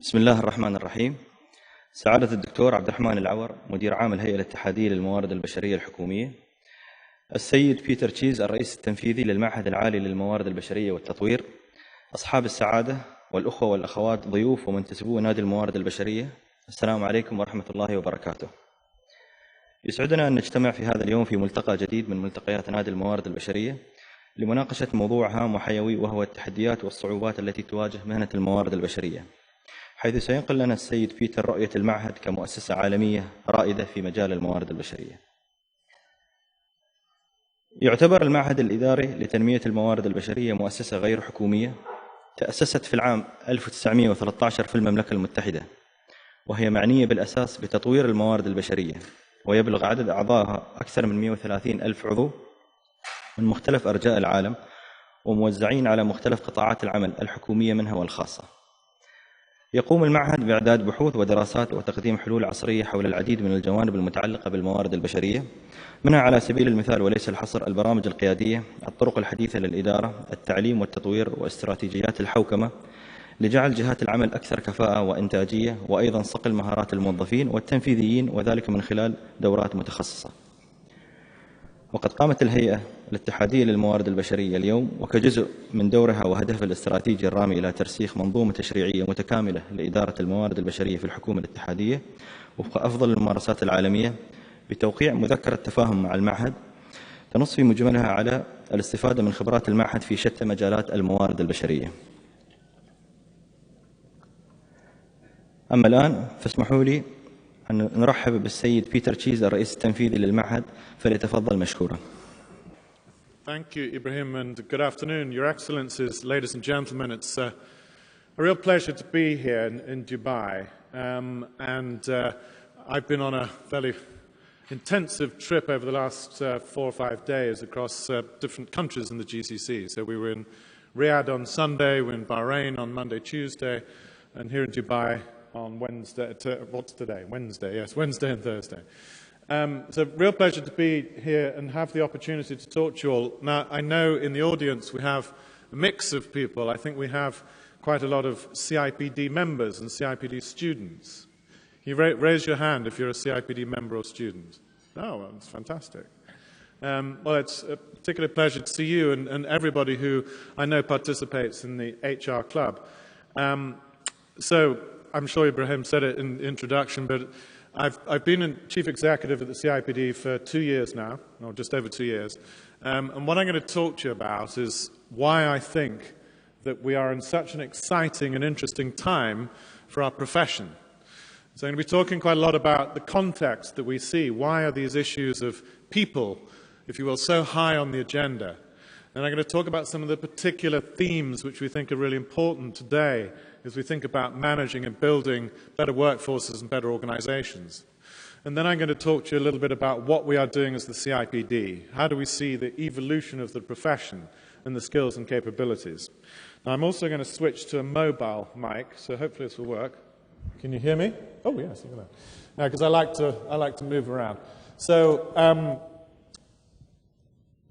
بسم الله الرحمن الرحيم. سعادة الدكتور عبد الرحمن العور، مدير عام الهيئة الاتحادية للموارد البشرية الحكومية. السيد بيتر تشيز، الرئيس التنفيذي للمعهد العالي للموارد البشرية والتطوير. أصحاب السعادة والأخوة والأخوات، ضيوف ومنتسبو نادي الموارد البشرية، السلام عليكم ورحمة الله وبركاته. يسعدنا أن نجتمع في هذا اليوم في ملتقى جديد من ملتقيات نادي الموارد البشرية لمناقشة موضوع هام وحيوي، وهو التحديات والصعوبات التي تواجه مهنة الموارد البشرية، حيث سينقل لنا السيد بيتر رؤية المعهد كمؤسسة عالمية رائدة في مجال الموارد البشرية. يعتبر المعهد الإداري لتنمية الموارد البشرية مؤسسة غير حكومية تأسست في العام 1913 في المملكة المتحدة، وهي معنية بالأساس بتطوير الموارد البشرية، ويبلغ عدد أعضائها أكثر من 130 ألف عضو من مختلف أرجاء العالم، وموزعين على مختلف قطاعات العمل الحكومية منها والخاصة. يقوم المعهد بإعداد بحوث ودراسات وتقديم حلول عصرية حول العديد من الجوانب المتعلقة بالموارد البشرية، منها على سبيل المثال وليس الحصر البرامج القيادية، الطرق الحديثة للإدارة، التعليم والتطوير، واستراتيجيات الحوكمة لجعل جهات العمل أكثر كفاءة وإنتاجية، وأيضا صقل مهارات الموظفين والتنفيذيين، وذلك من خلال دورات متخصصة. وقد قامت الهيئة الاتحادية للموارد البشرية اليوم وكجزء من دورها وهدفها الاستراتيجي الرامي إلى ترسيخ منظومة تشريعية متكاملة لإدارة الموارد البشرية في الحكومة الاتحادية وفق أفضل الممارسات العالمية، بتوقيع مذكرة تفاهم مع المعهد تنص في مجملها على الاستفادة من خبرات المعهد في شتى مجالات الموارد البشرية. أما الآن فاسمحوا لي أن نرحب بالسيد بيتر تشيز، الرئيس التنفيذي للمعهد، فليتفضل مشكورا. Thank you, Ibrahim, and good afternoon, Your Excellencies, ladies and gentlemen. It's a real pleasure to be here in Dubai, I've been on a fairly intensive trip over the last 4 or 5 days across different countries in the GCC. So we were in Riyadh on Sunday, we were in Bahrain on Monday, Tuesday, and here in Dubai on Wednesday. What's today? Wednesday, yes, Wednesday and Thursday. It's a real pleasure to be here and have the opportunity to talk to you all. Now, I know in the audience we have a mix of people. I think we have quite a lot of CIPD members and CIPD students. You raise your hand if you're a CIPD member or student. Oh, well, that's fantastic. Well, it's a particular pleasure to see you and everybody who I know participates in the HR club. So I'm sure Ibrahim said it in the introduction, but I've been Chief Executive at the CIPD for 2 years now, or just over 2 years. And what I'm going to talk to you about is why I think that we are in such an exciting and interesting time for our profession. So I'm going to be talking quite a lot about the context that we see. Why are these issues of people, if you will, so high on the agenda? And I'm going to talk about some of the particular themes which we think are really important today as we think about managing and building better workforces and better organizations. And then I'm going to talk to you a little bit about what we are doing as the CIPD. How do we see the evolution of the profession and the skills and capabilities? Now, I'm also going to switch to a mobile mic, so hopefully this will work. Can you hear me? Oh, yes, you can. Now, because I like to move around. So,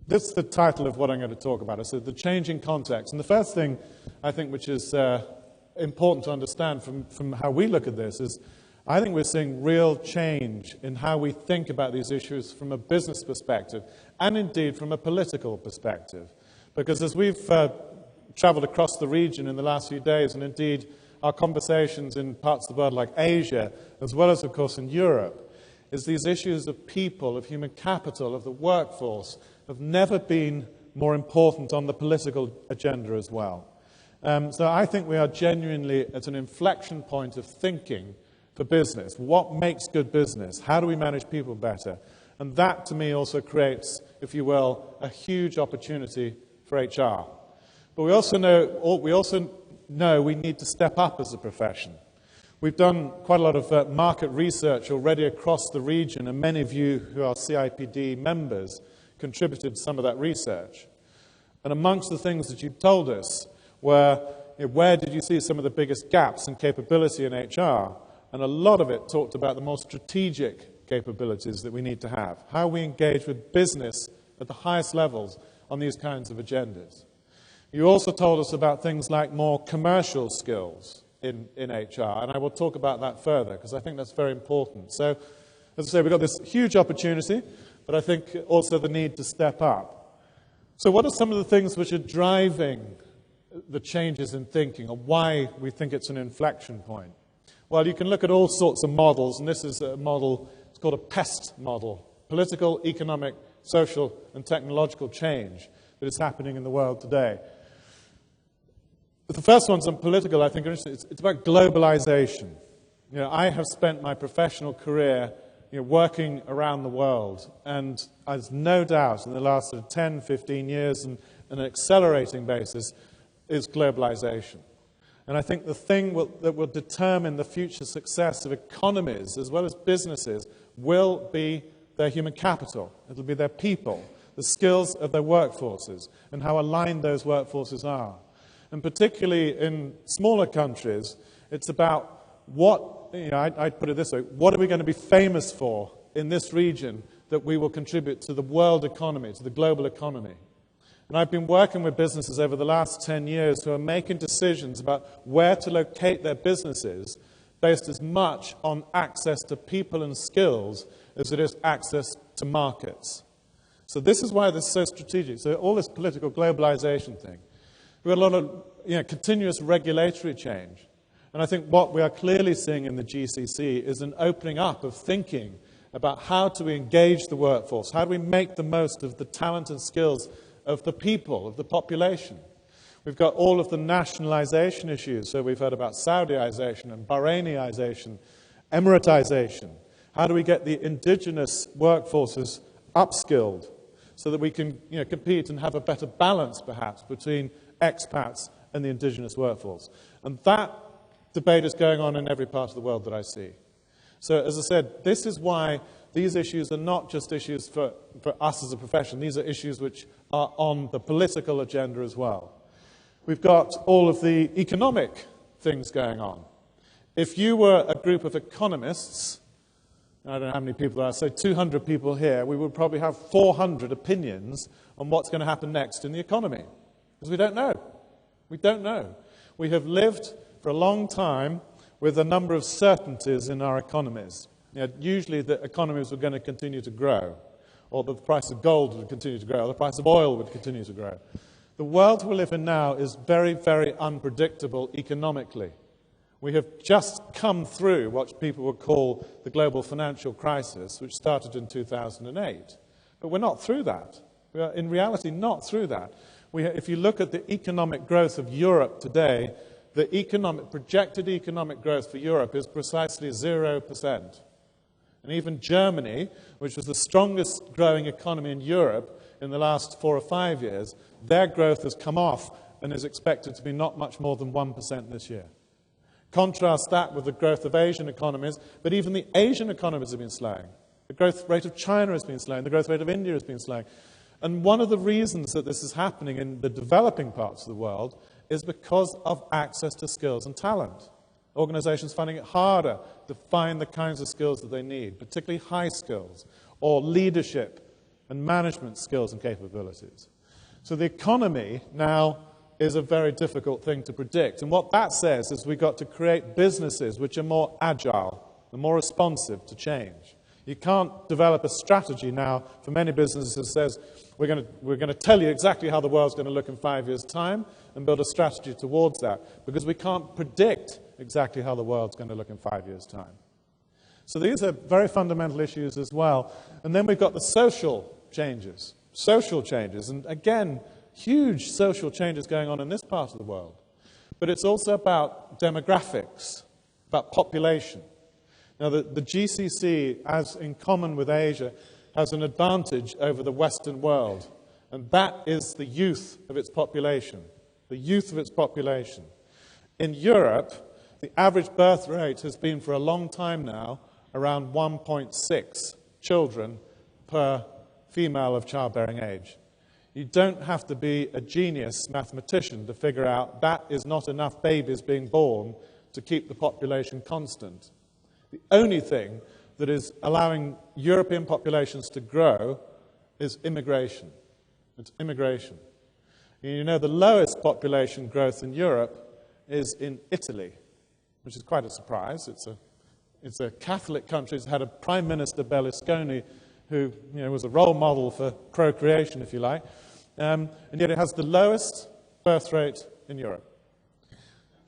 this is the title of what I'm going to talk about. It's the changing context. And the first thing I think which is important to understand from how we look at this is I think we're seeing real change in how we think about these issues from a business perspective and indeed from a political perspective. Because as we've traveled across the region in the last few days, and indeed our conversations in parts of the world like Asia, as well as, of course, in Europe, is these issues of people, of human capital, of the workforce, have never been more important on the political agenda as well. So I think we are genuinely at an inflection point of thinking for business. What makes good business? How do we manage people better? And that, to me, also creates, if you will, a huge opportunity for HR. But we also know we need to step up as a profession. We've done quite a lot of market research already across the region, and many of you who are CIPD members contributed to some of that research. And amongst the things that you told us were, where did you see some of the biggest gaps in capability in HR? And a lot of it talked about the more strategic capabilities that we need to have, how we engage with business at the highest levels on these kinds of agendas. You also told us about things like more commercial skills, in HR, and I will talk about that further because I think that's very important. So, as I say, we've got this huge opportunity, but I think also the need to step up. So what are some of the things which are driving the changes in thinking, or why we think it's an inflection point? Well, you can look at all sorts of models, and this is a model, it's called a PEST model, political, economic, social, and technological change that is happening in the world today. The first one's on political, I think, it's about globalization. You know, I have spent my professional career working around the world, and there's no doubt in the last sort of 10, 15 years, and on an accelerating basis, is globalization. And I think the thing that will determine the future success of economies as well as businesses will be their human capital. It'll be their people, the skills of their workforces, and how aligned those workforces are. And particularly in smaller countries, it's about I'd put it this way, what are we going to be famous for in this region that we will contribute to the world economy, to the global economy? And I've been working with businesses over the last 10 years who are making decisions about where to locate their businesses based as much on access to people and skills as it is access to markets. So this is why this is so strategic. So all this political globalization thing. We've got a lot of continuous regulatory change. And I think what we are clearly seeing in the GCC is an opening up of thinking about how do we engage the workforce, how do we make the most of the talent and skills of the people, of the population. We've got all of the nationalization issues, so we've heard about Saudiization and Bahrainization, Emiratization. How do we get the indigenous workforces upskilled so that we can compete and have a better balance, perhaps, between expats and the indigenous workforce? And that debate is going on in every part of the world that I see. So, as I said, this is why these issues are not just issues for us as a profession. These are issues which are on the political agenda as well. We've got all of the economic things going on. If you were a group of economists, I don't know how many people there are, say 200 people here, we would probably have 400 opinions on what's going to happen next in the economy. Because we don't know. We don't know. We have lived for a long time with a number of certainties in our economies. Usually the economies were going to continue to grow, or the price of gold would continue to grow, or the price of oil would continue to grow. The world we live in now is very, very unpredictable economically. We have just come through what people would call the global financial crisis, which started in 2008. But we're not through that. We are, in reality, not through that. If you look at the economic growth of Europe today, the projected economic growth for Europe is precisely 0%. And even Germany, which was the strongest growing economy in Europe in the last 4 or 5 years, their growth has come off and is expected to be not much more than 1% this year. Contrast that with the growth of Asian economies, but even the Asian economies have been slowing. The growth rate of China has been slowing, the growth rate of India has been slowing. And one of the reasons that this is happening in the developing parts of the world is because of access to skills and talent. Organizations finding it harder to find the kinds of skills that they need, particularly high skills, or leadership and management skills and capabilities. So the economy now is a very difficult thing to predict. And what that says is we've got to create businesses which are more agile and more responsive to change. You can't develop a strategy now for many businesses that says we're going to tell you exactly how the world's going to look in 5 years' time and build a strategy towards that, because we can't predict exactly how the world's going to look in 5 years' time. So these are very fundamental issues as well. And then we've got the social changes. And again, huge social changes going on in this part of the world. But it's also about demographics, about population. Now, the GCC, as in common with Asia, has an advantage over the Western world, and that is the youth of its population. The youth of its population. In Europe, the average birth rate has been for a long time now around 1.6 children per female of childbearing age. You don't have to be a genius mathematician to figure out that is not enough babies being born to keep the population constant. The only thing that is allowing European populations to grow is immigration. It's immigration. You know, the lowest population growth in Europe is in Italy. which is quite a surprise. It's a Catholic country. It's had a Prime Minister, Berlusconi, who was a role model for procreation, if you like. And yet it has the lowest birth rate in Europe.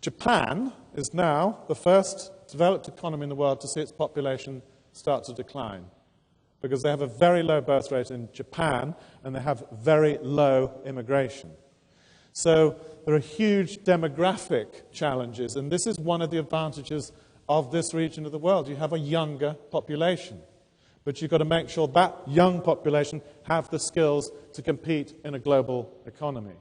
Japan is now the first developed economy in the world to see its population start to decline, because they have a very low birth rate in Japan and they have very low immigration. So there are huge demographic challenges, and this is one of the advantages of this region of the world. You have a younger population, but you've got to make sure that young population have the skills to compete in a global economy.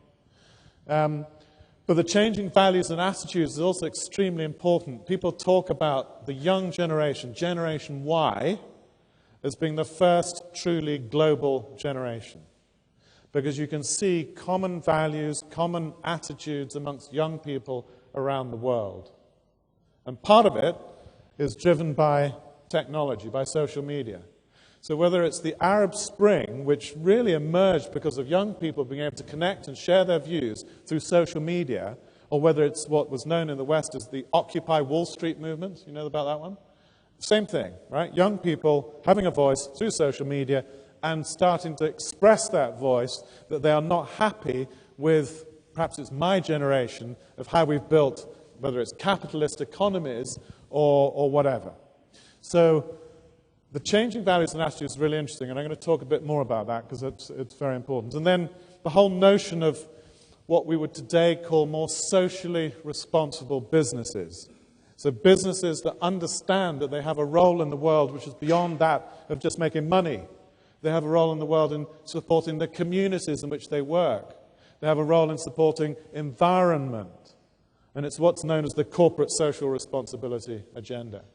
But the changing values and attitudes is also extremely important. People talk about the young generation, Generation Y, as being the first truly global generation, because you can see common values, common attitudes amongst young people around the world. And part of it is driven by technology, by social media. So whether it's the Arab Spring, which really emerged because of young people being able to connect and share their views through social media, or whether it's what was known in the West as the Occupy Wall Street movement, you know about that one? Same thing, right? Young people having a voice through social media and starting to express that voice, that they are not happy with, perhaps it's my generation, of how we've built, whether it's capitalist economies or whatever. So the changing values and attitudes is really interesting, and I'm going to talk a bit more about that because it's very important. And then the whole notion of what we would today call more socially responsible businesses. So businesses that understand that they have a role in the world which is beyond that of just making money. They have a role in the world in supporting the communities in which they work. They have a role in supporting environment. And it's what's known as the corporate social responsibility agenda.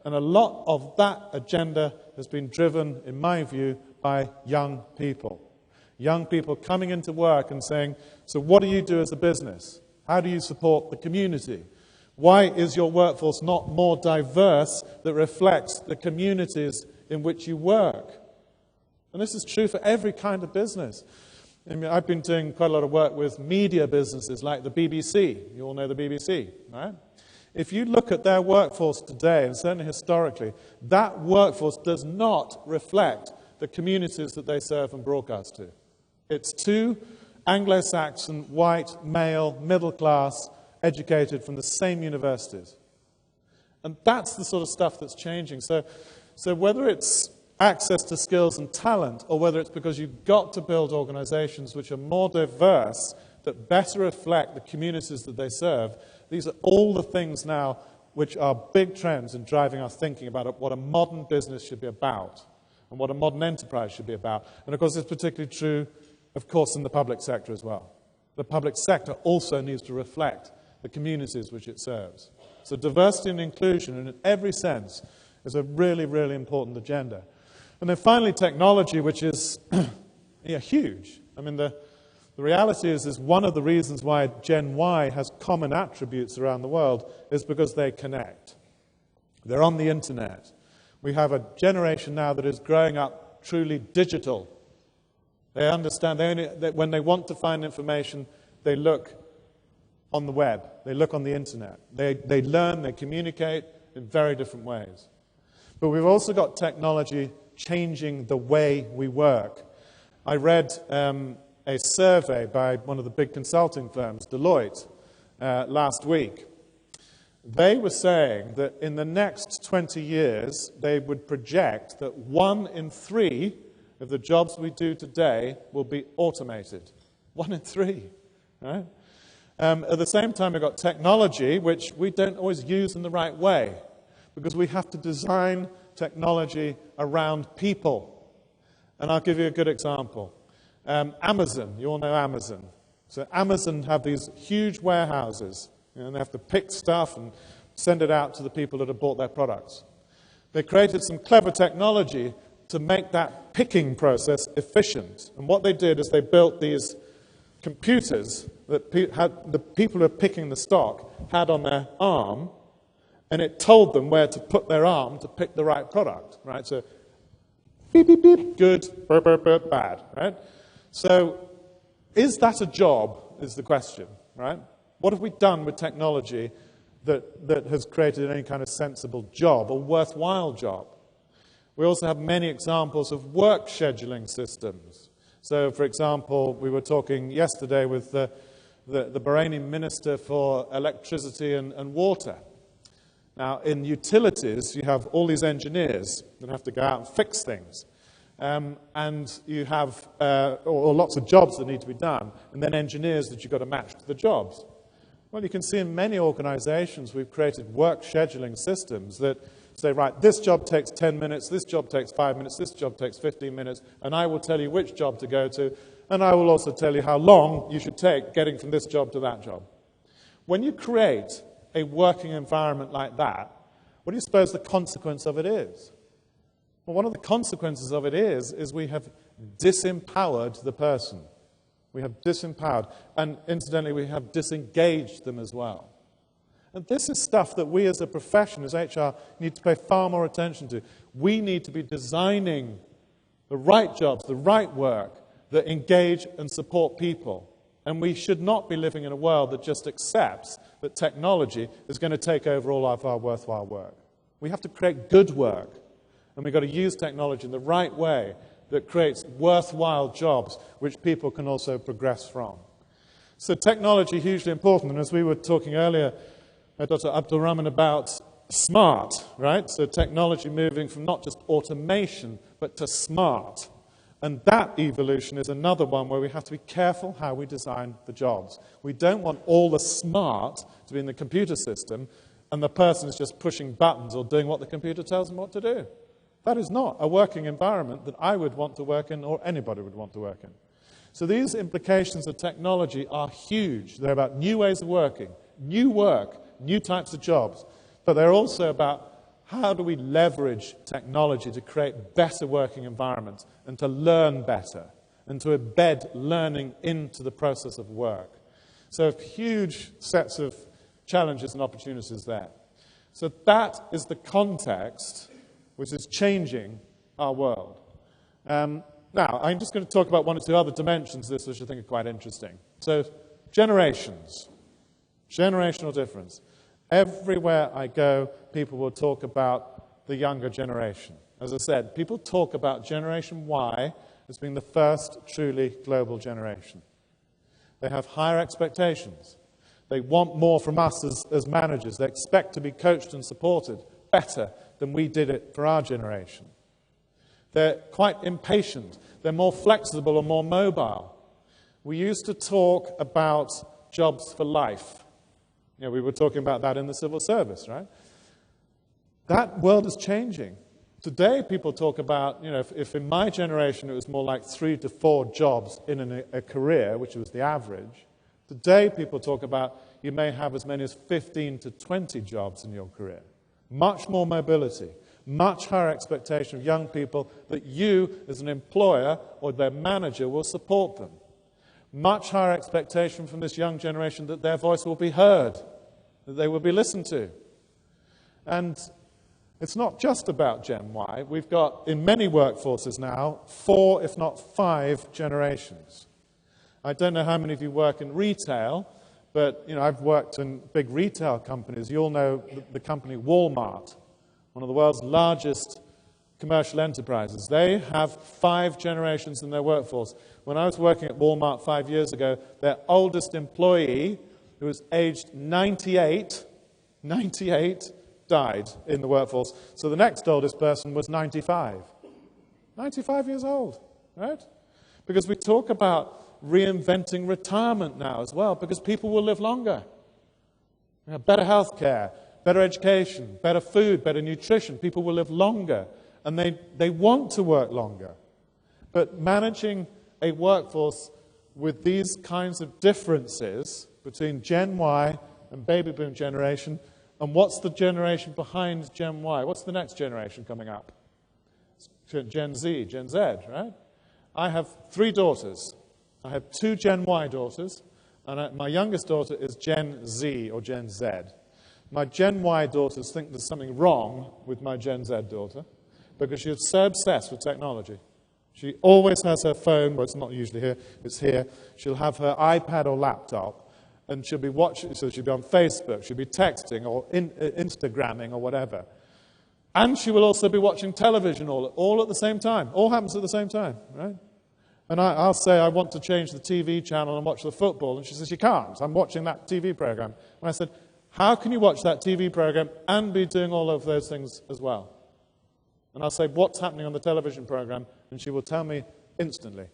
And a lot of that agenda has been driven, in my view, by young people. Young people coming into work and saying, so what do you do as a business? How do you support the community? Why is your workforce not more diverse that reflects the communities in which you work? And this is true for every kind of business. I mean, I've been doing quite a lot of work with media businesses like the BBC. You all know the BBC, right? If you look at their workforce today, and certainly historically, that workforce does not reflect the communities that they serve and broadcast to. It's too Anglo-Saxon, white, male, middle class, educated from the same universities. And that's the sort of stuff that's changing. So whether it's access to skills and talent, or whether it's because you've got to build organizations which are more diverse, that better reflect the communities that they serve, these are all the things now which are big trends in driving our thinking about what a modern business should be about, and what a modern enterprise should be about. And of course, it's particularly true, of course, in the public sector as well. The public sector also needs to reflect the communities which it serves. So diversity and inclusion, in every sense, is a really, really important agenda. And then finally, technology, which is huge. I mean, the reality is one of the reasons why Gen Y has common attributes around the world is because they connect. They're on the internet. We have a generation now that is growing up truly digital. They understand, when they want to find information, they look on the web. They look on the internet. They learn, they communicate in very different ways. But we've also got technology changing the way we work. I read a survey by one of the big consulting firms, Deloitte, last week. They were saying that in the next 20 years, they would project that 1 in 3 of the jobs we do today will be automated. 1 in 3, right? At the same time, we've got technology, which we don't always use in the right way, because we have to design technology around people. And I'll give you a good example. Amazon, you all know Amazon. So Amazon have these huge warehouses, and they have to pick stuff and send it out to the people that have bought their products. They created some clever technology to make that picking process efficient. And what they did is they built these computers that the people who are picking the stock had on their arm, and it told them where to put their arm to pick the right product, right? So, beep, beep, beep, good, burp, burp, burp, bad, right? So, is that a job, is the question, right? What have we done with technology that has created any kind of sensible job or worthwhile job. We also have many examples of work scheduling systems. So, for example, we were talking yesterday with the Bahraini Minister for Electricity and Water. Now, in utilities, you have all these engineers that have to go out and fix things. And you have or lots of jobs that need to be done, and then engineers that you've got to match to the jobs. Well, you can see in many organizations we've created work scheduling systems that say, right, this job takes 10 minutes, this job takes 5 minutes, this job takes 15 minutes, and I will tell you which job to go to, and I will also tell you how long you should take getting from this job to that job. When you create a working environment like that, what do you suppose the consequence of it is? Well, one of the consequences of it is we have disempowered the person. We have disempowered, and incidentally, we have disengaged them as well. And this is stuff that we as a profession, as HR, need to pay far more attention to. We need to be designing the right jobs, the right work that engage and support people. And we should not be living in a world that just accepts that technology is going to take over all of our worthwhile work. We have to create good work, and we've got to use technology in the right way that creates worthwhile jobs which people can also progress from. So technology is hugely important, and as we were talking earlier, Dr. Abdul Rahman, about smart, right? So technology moving from not just automation, but to smart. And that evolution is another one where we have to be careful how we design the jobs. We don't want all the smart to be in the computer system, and the person is just pushing buttons or doing what the computer tells them what to do. That is not a working environment that I would want to work in or anybody would want to work in. So these implications of technology are huge. They're about new ways of working, new work, new types of jobs. But they're also about how do we leverage technology to create better working environments and to learn better and to embed learning into the process of work. So huge sets of challenges and opportunities there. So that is the context which is changing our world. Now, I'm just going to talk about one or two other dimensions of this which I think are quite interesting. So, generations. Generational difference. Everywhere I go, people will talk about the younger generation. As I said, people talk about Generation Y as being the first truly global generation. They have higher expectations. They want more from us as managers. They expect to be coached and supported better than we did it for our generation. They're quite impatient. They're more flexible and more mobile. We used to talk about jobs for life. You know, we were talking about that in the civil service, right? That world is changing. Today, people talk about, you know, if in my generation it was more like 3 to 4 jobs in a career, which was the average, today people talk about you may have as many as 15 to 20 jobs in your career. Much more mobility, much higher expectation of young people that you, as an employer or their manager, will support them. Much higher expectation from this young generation that their voice will be heard, that they will be listened to. And it's not just about Gen Y. We've got, in many workforces now, 4, if not 5 generations. I don't know how many of you work in retail, but you know, I've worked in big retail companies. You all know the company Walmart, one of the world's largest commercial enterprises. They have 5 generations in their workforce. When I was working at Walmart 5 years ago, their oldest employee, who was aged 98, died in the workforce. So the next oldest person was 95. 95 years old, right? Because we talk about reinventing retirement now as well, because people will live longer. We have better health care, better education, better food, better nutrition. People will live longer, and they want to work longer. But managing a workforce with these kinds of differences between Gen Y and baby boom generation, and what's the generation behind Gen Y? What's the next generation coming up? Gen Z, Gen Z, right? I have 3 daughters. I have 2 Gen Y daughters, and my youngest daughter is Gen Z or Gen Z. My Gen Y daughters think there's something wrong with my Gen Z daughter because she is so obsessed with technology. She always has her phone, well, it's not usually here, it's here. She'll have her iPad or laptop, And she'll be watching, so she'll be on Facebook, she'll be texting or Instagramming or whatever. And she will also be watching television all at the same time. All happens at the same time, right? And I'll say, I want to change the TV channel and watch the football. And she says, you can't. I'm watching that TV program. And I said, how can you watch that TV program and be doing all of those things as well? And I'll say, what's happening on the television program? And she will tell me instantly.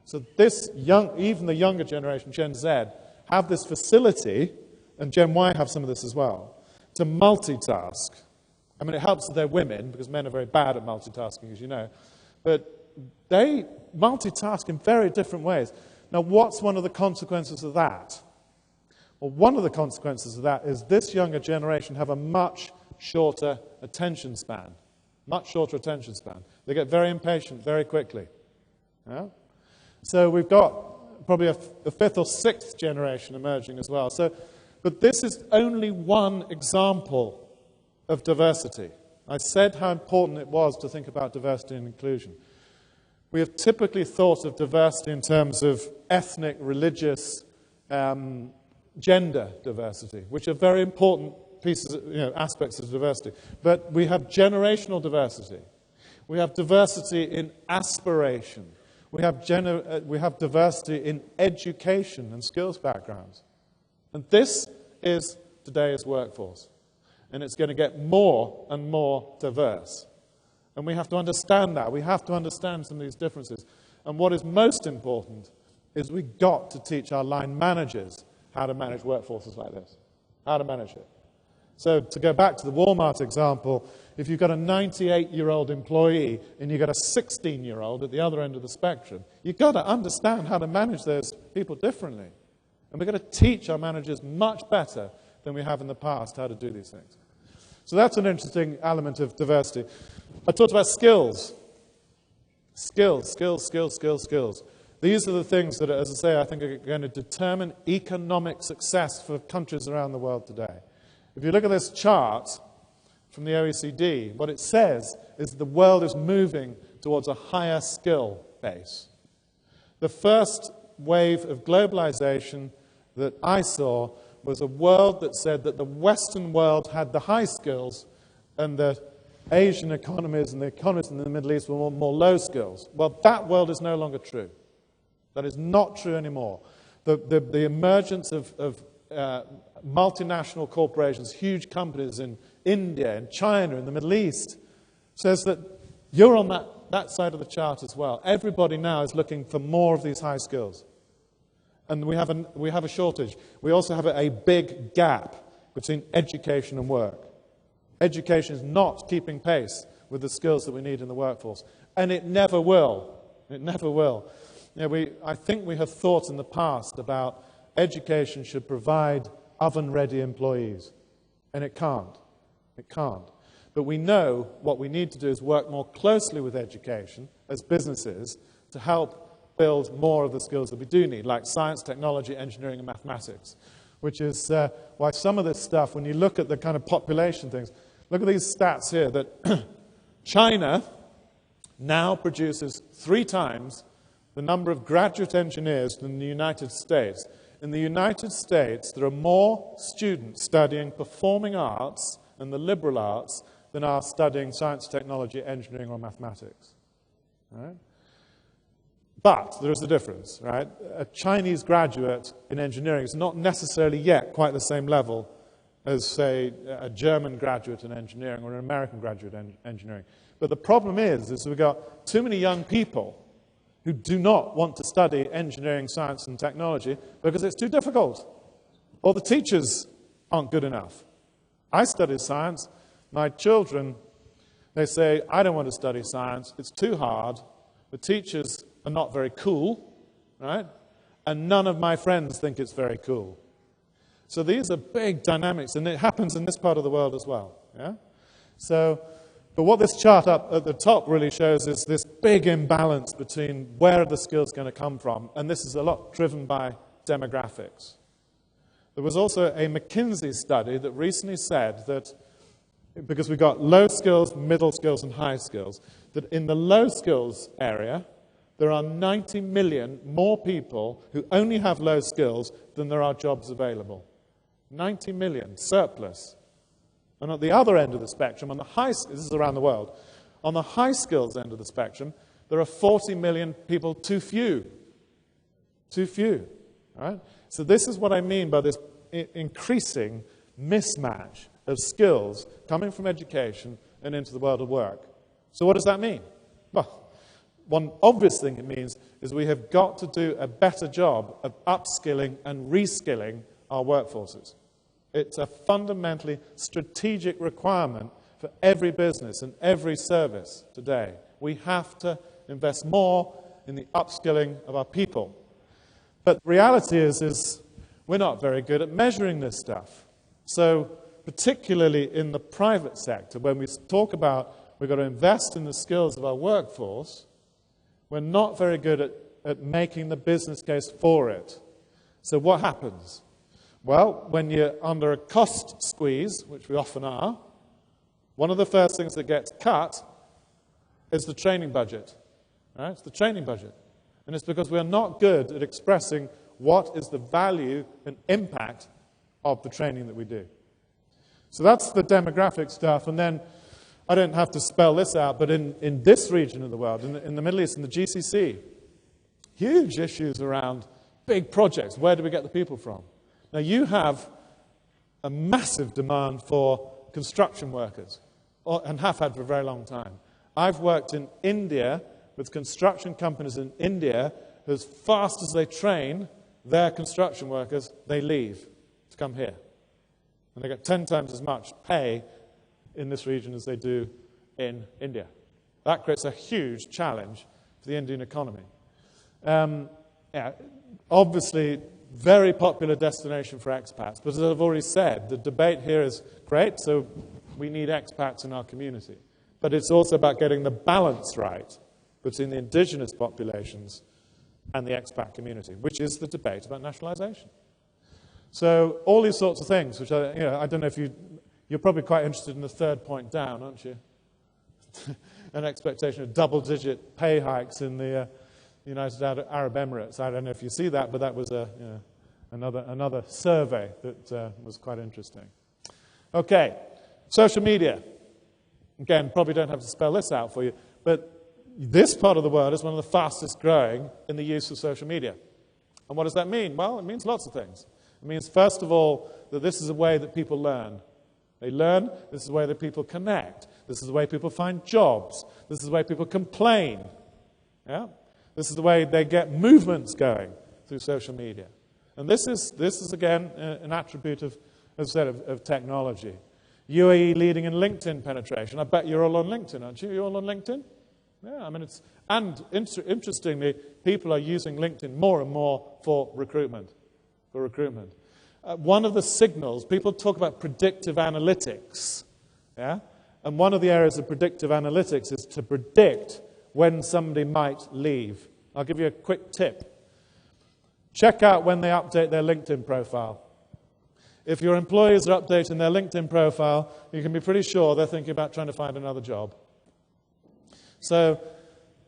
So this even the younger generation, Gen Z, have this facility, and Gen Y have some of this as well, to multitask. I mean, it helps that they're women, because men are very bad at multitasking, as you know. But they multitask in very different ways. Now, what's one of the consequences of that? Well, one of the consequences of that is this younger generation have a much shorter attention span. Much shorter attention span. They get very impatient very quickly. Yeah? So we've got probably a fifth or sixth generation emerging as well. But this is only one example of diversity. I said how important it was to think about diversity and inclusion. We have typically thought of diversity in terms of ethnic, religious, gender diversity, which are very important pieces, aspects of diversity. But we have generational diversity. We have diversity in aspiration. We have diversity in education and skills backgrounds. And this is today's workforce. And it's going to get more and more diverse. And we have to understand that. We have to understand some of these differences. And what is most important is we've got to teach our line managers how to manage workforces like this. How to manage it. So to go back to the Walmart example, if you've got a 98-year-old employee and you've got a 16-year-old at the other end of the spectrum, you've got to understand how to manage those people differently. And we've got to teach our managers much better than we have in the past how to do these things. So that's an interesting element of diversity. I talked about skills. Skills. These are the things that, as I say, I think are going to determine economic success for countries around the world today. If you look at this chart from the OECD, what it says is the world is moving towards a higher skill base. The first wave of globalization that I saw was a world that said that the Western world had the high skills and the Asian economies and the economies in the Middle East were more low skills. Well, that world is no longer true. That is not true anymore. The emergence of multinational corporations, huge companies in India, in China, in the Middle East, says that you're on that side of the chart as well. Everybody now is looking for more of these high skills. And we have a shortage. We also have a big gap between education and work. Education is not keeping pace with the skills that we need in the workforce. And it never will. It never will. I think we have thought in the past about education should provide oven-ready employees. And it can't. It can't. But we know what we need to do is work more closely with education as businesses to help build more of the skills that we do need, like science, technology, engineering, and mathematics, which is why some of this stuff, when you look at the kind of population things, look at these stats here, that China now produces 3 times the number of graduate engineers than the United States. In the United States, there are more students studying performing arts and the liberal arts than are studying science, technology, engineering, or mathematics. Right? But there is a difference, right? A Chinese graduate in engineering is not necessarily yet quite the same level as, say, a German graduate in engineering or an American graduate in engineering. But the problem is we've got too many young people who do not want to study engineering, science, and technology because it's too difficult. Or the teachers aren't good enough. I studied science. My children, they say, I don't want to study science. It's too hard. The teachers are not very cool, right? And none of my friends think it's very cool. So these are big dynamics, and it happens in this part of the world as well. Yeah? But what this chart up at the top really shows is this big imbalance between where are the skills going to come from, and this is a lot driven by demographics. There was also a McKinsey study that recently said that, because we've got low skills, middle skills, and high skills, that in the low skills area, there are 90 million more people who only have low skills than there are jobs available. 90 million, surplus. And at the other end of the spectrum, on the this is around the world, on the high skills end of the spectrum, there are 40 million people too few. Too few. Right? So this is what I mean by this increasing mismatch of skills coming from education and into the world of work. So what does that mean? Well, one obvious thing it means is we have got to do a better job of upskilling and reskilling our workforces. It's a fundamentally strategic requirement for every business and every service today. We have to invest more in the upskilling of our people. But the reality is we're not very good at measuring this stuff. So particularly in the private sector, when we talk about we've got to invest in the skills of our workforce, we're not very good at making the business case for it. So what happens? Well, when you're under a cost squeeze, which we often are, one of the first things that gets cut is the training budget. Right? It's the training budget. And it's because we're not good at expressing what is the value and impact of the training that we do. So that's the demographic stuff. And then, I don't have to spell this out, but in this region of the world, in the Middle East, in the GCC, huge issues around big projects. Where do we get the people from? Now, you have a massive demand for construction workers, and have had for a very long time. I've worked in India with construction companies in India who, as fast as they train their construction workers, they leave to come here. And they get 10 times as much pay in this region as they do in India. That creates a huge challenge for the Indian economy. Obviously, very popular destination for expats. But as I've already said, the debate here is great, so we need expats in our community. But it's also about getting the balance right between the indigenous populations and the expat community, which is the debate about nationalisation. So all these sorts of things, which I don't know if you're probably quite interested in the third point down, aren't you? An expectation of double-digit pay hikes in the United Arab Emirates. I don't know if you see that, but that was another survey that was quite interesting. Okay, social media. Again, probably don't have to spell this out for you, but this part of the world is one of the fastest growing in the use of social media. And what does that mean? Well, it means lots of things. It means, first of all, that this is a way that people learn. They learn, this is the way that people connect. This is the way people find jobs. This is the way people complain. Yeah? This is the way they get movements going through social media. And this is again, an attribute of, as I said, of technology. UAE leading in LinkedIn penetration. I bet you're all on LinkedIn, aren't you? You're all on LinkedIn? Yeah, I mean, interestingly, people are using LinkedIn more and more for recruitment. One of the signals, people talk about predictive analytics, yeah? And one of the areas of predictive analytics is to predict when somebody might leave. I'll give you a quick tip. Check out when they update their LinkedIn profile. If your employees are updating their LinkedIn profile, you can be pretty sure they're thinking about trying to find another job. So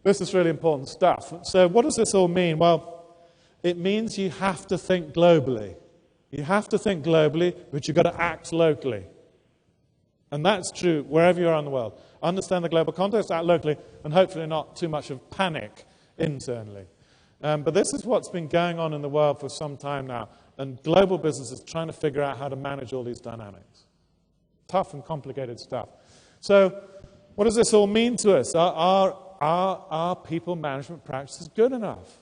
this is really important stuff. So what does this all mean? Well, it means you have to think globally. You have to think globally, but you've got to act locally. And that's true wherever you are in the world. Understand the global context, act locally, and hopefully not too much of panic internally. But this is what's been going on in the world for some time now. And global business is trying to figure out how to manage all these dynamics. Tough and complicated stuff. So what does this all mean to us? Are people management practices good enough?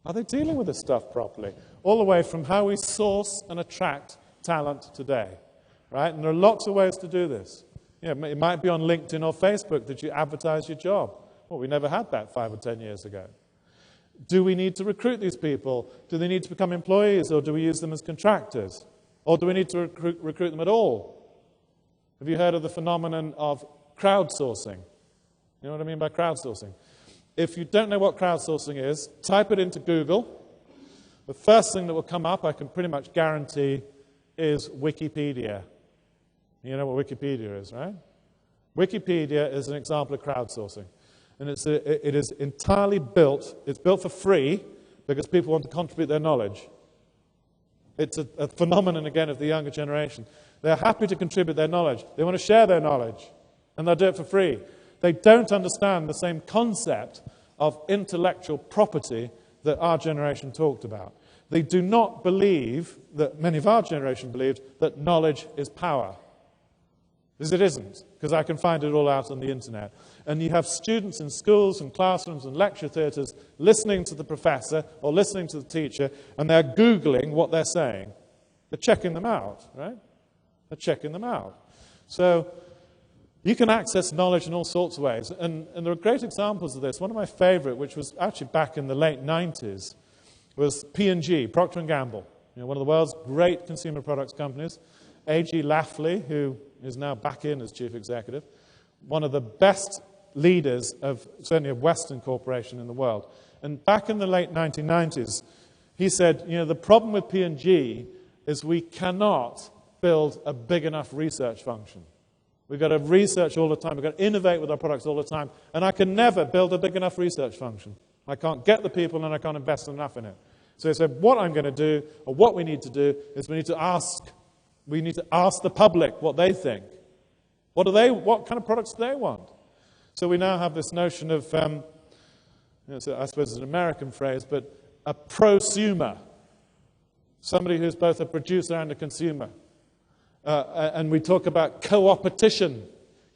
Are they dealing with this stuff properly? All the way from how we source and attract talent today. Right? And there are lots of ways to do this. It might be on LinkedIn or Facebook that you advertise your job. Well, we never had that 5 or 10 years ago. Do we need to recruit these people? Do they need to become employees, or do we use them as contractors? Or do we need to recruit them at all? Have you heard of the phenomenon of crowdsourcing? You know what I mean by crowdsourcing? If you don't know what crowdsourcing is, type it into Google. The first thing that will come up, I can pretty much guarantee, is Wikipedia. You know what Wikipedia is, right? Wikipedia is an example of crowdsourcing. And it is entirely built, it's built for free because people want to contribute their knowledge. It's a phenomenon, again, of the younger generation. They're happy to contribute their knowledge. They want to share their knowledge, and they'll do it for free. They don't understand the same concept of intellectual property that our generation talked about. They do not believe, that many of our generation believed, that knowledge is power. Because it isn't, because I can find it all out on the internet. And you have students in schools and classrooms and lecture theatres listening to the professor or listening to the teacher, and they're Googling what they're saying. They're checking them out, right? They're checking them out. So you can access knowledge in all sorts of ways. And there are great examples of this. One of my favourite, which was actually back in the late 90s, was P&G, Procter & Gamble, one of the world's great consumer products companies. A.G. Lafley, who is now back in as chief executive, one of the best leaders of, certainly of Western corporation in the world. And back in the late 1990s, he said, the problem with P&G is we cannot build a big enough research function. We've got to research all the time. We've got to innovate with our products all the time. And I can never build a big enough research function. I can't get the people and I can't invest enough in it. So he said, what I'm going to do, or what we need to do, is we need to ask the public what they think. What kind of products do they want? So we now have this notion of, I suppose it's an American phrase, but a prosumer. Somebody who's both a producer and a consumer. And we talk about co-opetition,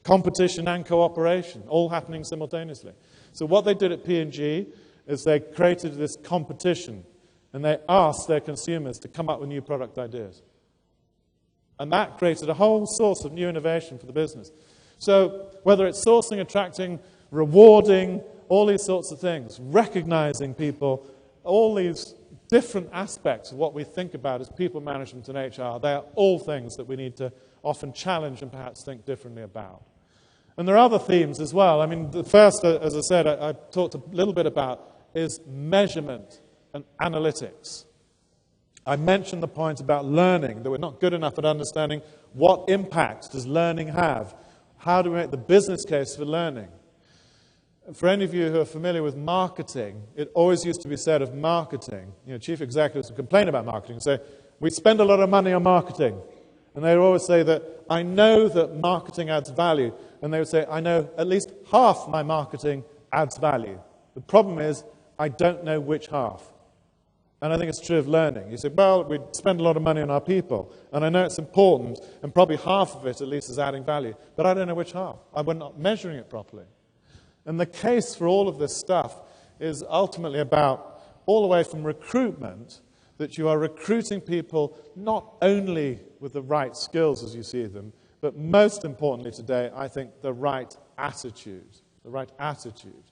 competition and cooperation, all happening simultaneously. So what they did at P&G is they created this competition, and they asked their consumers to come up with new product ideas. And that created a whole source of new innovation for the business. So whether it's sourcing, attracting, rewarding, all these sorts of things, recognizing people, all these different aspects of what we think about as people management and HR, they are all things that we need to often challenge and perhaps think differently about. And there are other themes as well. I mean, the first, as I said, I talked a little bit about, is measurement and analytics. I mentioned the point about learning, that we're not good enough at understanding what impact does learning have. How do we make the business case for learning? For any of you who are familiar with marketing, it always used to be said of marketing, chief executives would complain about marketing and say, we spend a lot of money on marketing. And they would always say that, I know that marketing adds value. And they would say, I know at least half my marketing adds value. The problem is, I don't know which half. And I think it's true of learning. You say, well, we spend a lot of money on our people, and I know it's important, and probably half of it at least is adding value, but I don't know which half. We're not measuring it properly. And the case for all of this stuff is ultimately about, all the way from recruitment, that you are recruiting people not only with the right skills as you see them, but most importantly today, I think, the right attitude. The right attitude.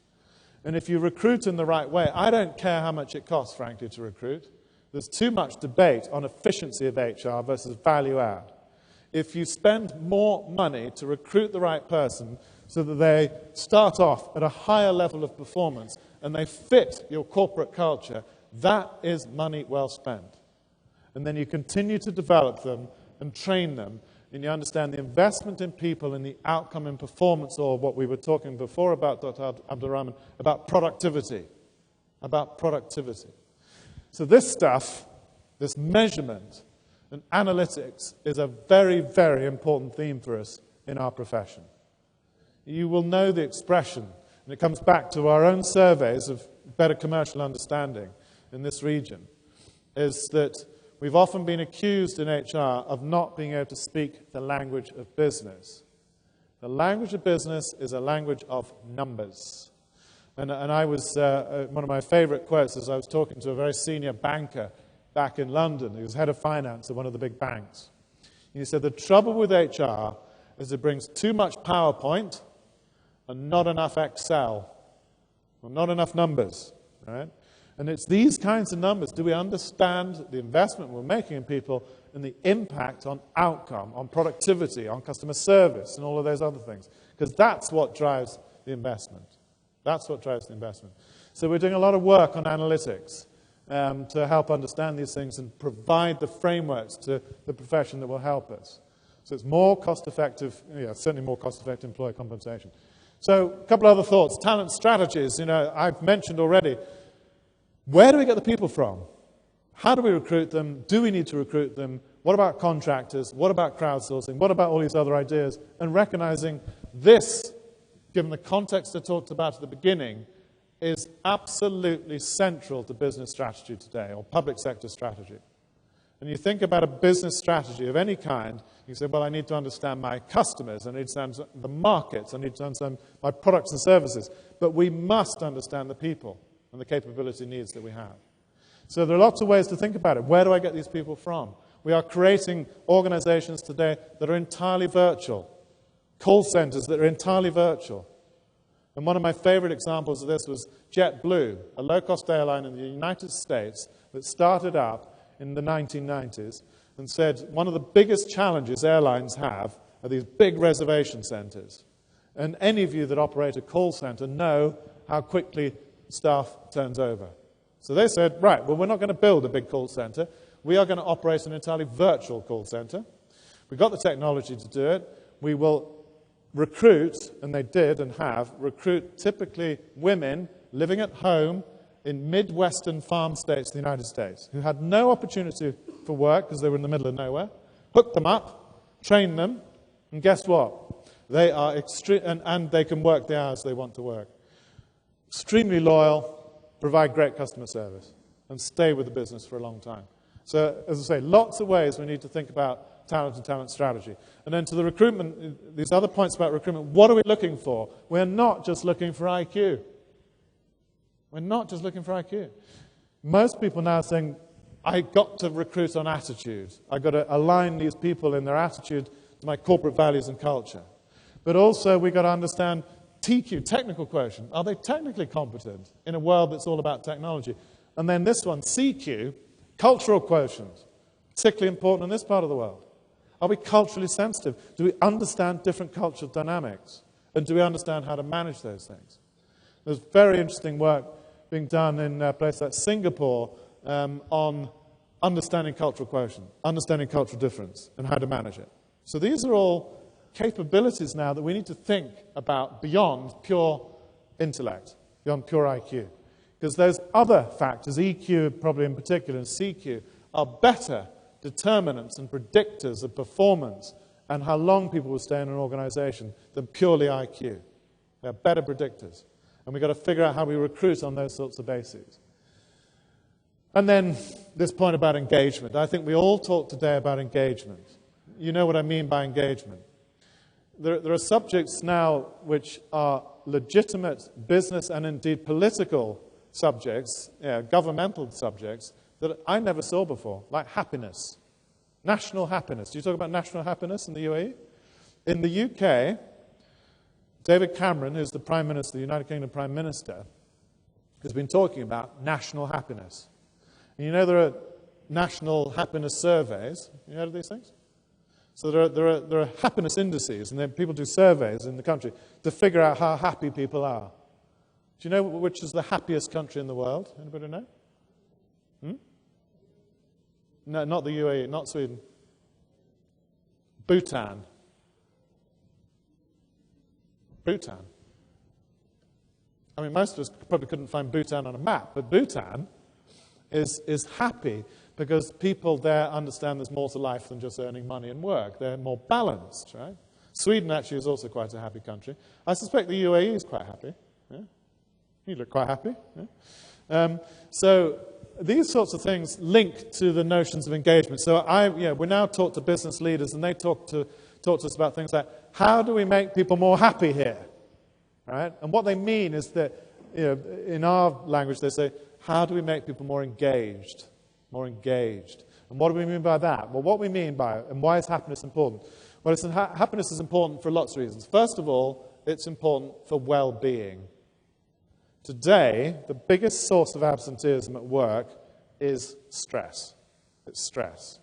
And if you recruit in the right way, I don't care how much it costs, frankly, to recruit. There's too much debate on efficiency of HR versus value add. If you spend more money to recruit the right person so that they start off at a higher level of performance and they fit your corporate culture, that is money well spent. And then you continue to develop them and train them, and you understand the investment in people and the outcome in performance, or what we were talking before about Dr. Abdurrahman, about productivity. About productivity. So this stuff, this measurement and analytics, is a very, very important theme for us in our profession. You will know the expression, and it comes back to our own surveys of better commercial understanding in this region, is that we've often been accused in HR of not being able to speak the language of business. The language of business is a language of numbers. And I was, one of my favorite quotes is I was talking to a very senior banker back in London. He was head of finance at one of the big banks. And he said, the trouble with HR is it brings too much PowerPoint and not enough Excel, or not enough numbers, right? And it's these kinds of numbers. Do we understand the investment we're making in people and the impact on outcome, on productivity, on customer service, and all of those other things? Because that's what drives the investment. That's what drives the investment. So we're doing a lot of work on analytics to help understand these things and provide the frameworks to the profession that will help us. So it's more cost-effective, certainly more cost-effective employer compensation. So a couple other thoughts. Talent strategies, I've mentioned already. Where do we get the people from? How do we recruit them? Do we need to recruit them? What about contractors? What about crowdsourcing? What about all these other ideas? And recognizing this, given the context I talked about at the beginning, is absolutely central to business strategy today, or public sector strategy. And you think about a business strategy of any kind, you say, well, I need to understand my customers, I need to understand the markets, I need to understand my products and services. But we must understand the people and the capability needs that we have. So there are lots of ways to think about it. Where do I get these people from? We are creating organizations today that are entirely virtual, call centers that are entirely virtual. And one of my favorite examples of this was JetBlue, a low-cost airline in the United States that started up in the 1990s and said one of the biggest challenges airlines have are these big reservation centers. And any of you that operate a call center know how quickly staff turns over. So they said, right, well, we're not going to build a big call center. We are going to operate an entirely virtual call center. We've got the technology to do it. We will recruit, and they did and have, recruit typically women living at home in Midwestern farm states of the United States who had no opportunity for work because they were in the middle of nowhere, hook them up, train them, and guess what? They are and they can work the hours they want to work. Extremely loyal, provide great customer service, and stay with the business for a long time. So, as I say, lots of ways we need to think about talent and talent strategy. And then to the recruitment, these other points about recruitment, what are we looking for? We're not just looking for IQ. We're not just looking for IQ. Most people now are saying, I've got to recruit on attitude. I've got to align these people in their attitude to my corporate values and culture. But also we've got to understand TQ, technical quotient. Are they technically competent in a world that's all about technology? And then this one, CQ, cultural quotient, particularly important in this part of the world. Are we culturally sensitive? Do we understand different cultural dynamics? And do we understand how to manage those things? There's very interesting work being done in a place like Singapore on understanding cultural quotient, understanding cultural difference, and how to manage it. So these are all capabilities now that we need to think about beyond pure intellect, beyond pure IQ. Because those other factors, EQ probably in particular, and CQ, are better determinants and predictors of performance and how long people will stay in an organization than purely IQ. They're better predictors. And we've got to figure out how we recruit on those sorts of bases. And then this point about engagement. I think we all talk today about engagement. You know what I mean by engagement. There are subjects now which are legitimate business and indeed political subjects, governmental subjects, that I never saw before, like happiness. National happiness. Do you talk about national happiness in the UAE? In the UK, David Cameron, who's the Prime Minister, the United Kingdom Prime Minister, has been talking about national happiness. And you know there are national happiness surveys. You heard of these things? So there are happiness indices, and then people do surveys in the country to figure out how happy people are. Do you know which is the happiest country in the world? Anybody know? No, not the UAE, not Sweden. Bhutan. Bhutan. I mean, most of us probably couldn't find Bhutan on a map, but Bhutan is happy because people there understand there's more to life than just earning money and work. They're more balanced, right? Sweden actually is also quite a happy country. I suspect the UAE is quite happy. Yeah? You look quite happy. Yeah? So these sorts of things link to the notions of engagement. So we now talk to business leaders, and they talk to us about things like, how do we make people more happy here? Right? And what they mean is that, in our language, they say, how do we make people more engaged? More engaged. And what do we mean by that? Well, what we mean by it, and why is happiness important? Well, happiness is important for lots of reasons. First of all, it's important for well-being. Today, the biggest source of absenteeism at work is stress. It's stress.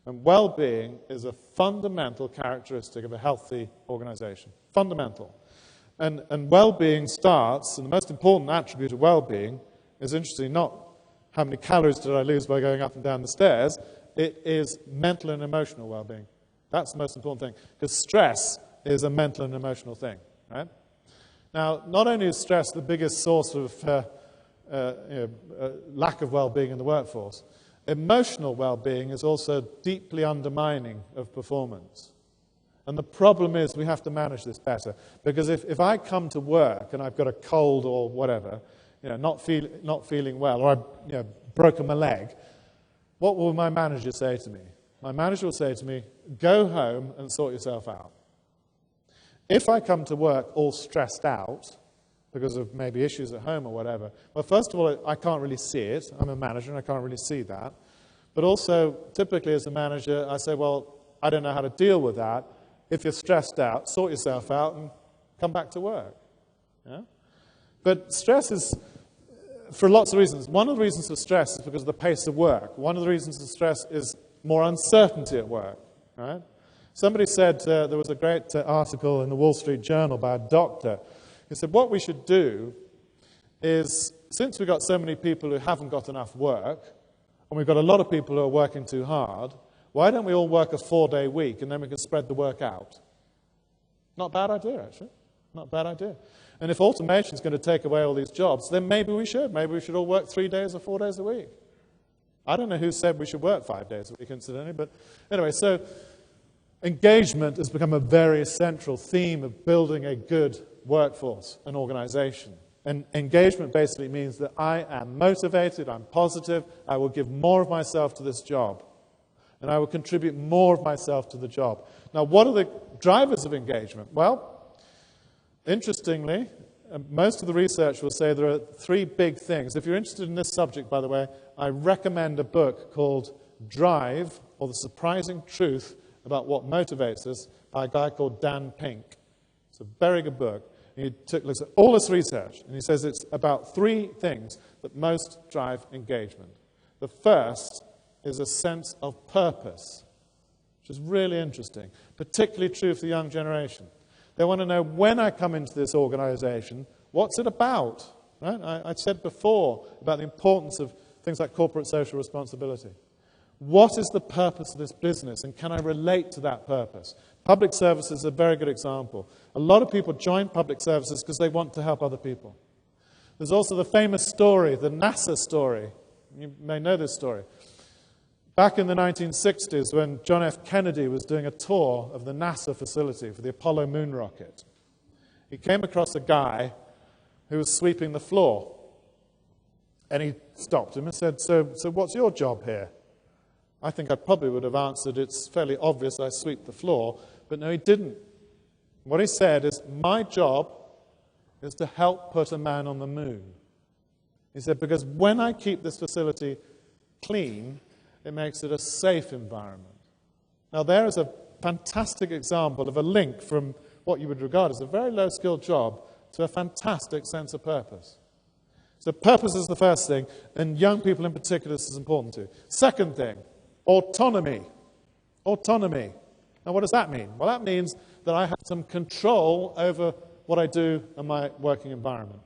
And well-being is a fundamental characteristic of a healthy organization. Fundamental. And well-being starts, and the most important attribute of well-being is, interestingly, not how many calories did I lose by going up and down the stairs. It is mental and emotional well-being. That's the most important thing. Because stress is a mental and emotional thing, right? Now, not only is stress the biggest source of lack of well-being in the workforce, emotional well-being is also deeply undermining of performance. And the problem is we have to manage this better. Because if I come to work and I've got a cold or whatever, not feeling well, or I've broken my leg, what will my manager say to me? My manager will say to me, go home and sort yourself out. If I come to work all stressed out because of maybe issues at home or whatever, well, first of all, I can't really see it. I'm a manager and I can't really see that. But also, typically as a manager, I say, well, I don't know how to deal with that. If you're stressed out, sort yourself out and come back to work. Yeah? But stress is, for lots of reasons. One of the reasons for stress is because of the pace of work. One of the reasons for stress is more uncertainty at work. Right? Somebody said, there was a great article in the Wall Street Journal by a doctor. He said, what we should do is, since we've got so many people who haven't got enough work, and we've got a lot of people who are working too hard, why don't we all work a 4-day week and then we can spread the work out? Not a bad idea, actually. Not a bad idea. And if automation is going to take away all these jobs, then maybe we should. Maybe we should all work 3 days or 4 days a week. I don't know who said we should work 5 days a week, incidentally, but anyway, so engagement has become a very central theme of building a good workforce and organization. And engagement basically means that I am motivated, I'm positive, I will give more of myself to this job. And I will contribute more of myself to the job. Now, what are the drivers of engagement? Well, interestingly, most of the research will say there are 3 big things. If you're interested in this subject, by the way, I recommend a book called Drive, or The Surprising Truth About What Motivates Us, by a guy called Dan Pink. It's a very good book. He looks at all this research, and he says it's about 3 things that most drive engagement. The first is a sense of purpose, which is really interesting, particularly true for the young generation. They want to know, when I come into this organization, what's it about? Right? I said before about the importance of things like corporate social responsibility. What is the purpose of this business, and can I relate to that purpose? Public service is a very good example. A lot of people join public services because they want to help other people. There's also the famous story, the NASA story. You may know this story. Back in the 1960s, when John F. Kennedy was doing a tour of the NASA facility for the Apollo moon rocket, he came across a guy who was sweeping the floor. And he stopped him and said, so what's your job here? I think I probably would have answered, it's fairly obvious I sweep the floor. But no, he didn't. What he said is, my job is to help put a man on the moon. He said, because when I keep this facility clean, it makes it a safe environment. Now, there is a fantastic example of a link from what you would regard as a very low-skilled job to a fantastic sense of purpose. So purpose is the first thing, and young people in particular, this is important too. Second thing, autonomy. Autonomy. Now, what does that mean? Well, that means that I have some control over what I do in my working environment.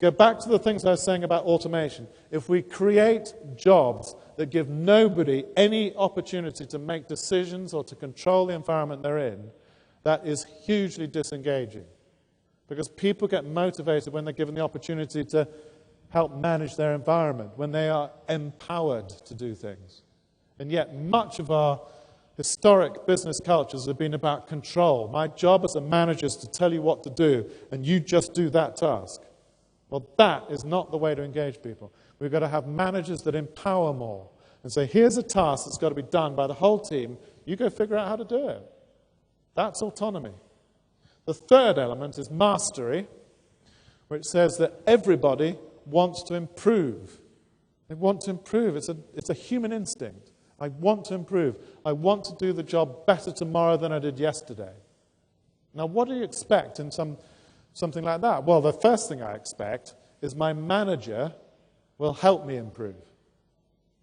Go back to the things I was saying about automation. If we create jobs that give nobody any opportunity to make decisions or to control the environment they're in, that is hugely disengaging. Because people get motivated when they're given the opportunity to help manage their environment, when they are empowered to do things. And yet, much of our historic business cultures have been about control. My job as a manager is to tell you what to do, and you just do that task. Well, that is not the way to engage people. We've got to have managers that empower more and say, here's a task that's got to be done by the whole team. You go figure out how to do it. That's autonomy. The third element is mastery, which says that everybody wants to improve. They want to improve. It's a human instinct. I want to improve. I want to do the job better tomorrow than I did yesterday. Now, what do you expect in something like that? Well, the first thing I expect is my manager will help me improve.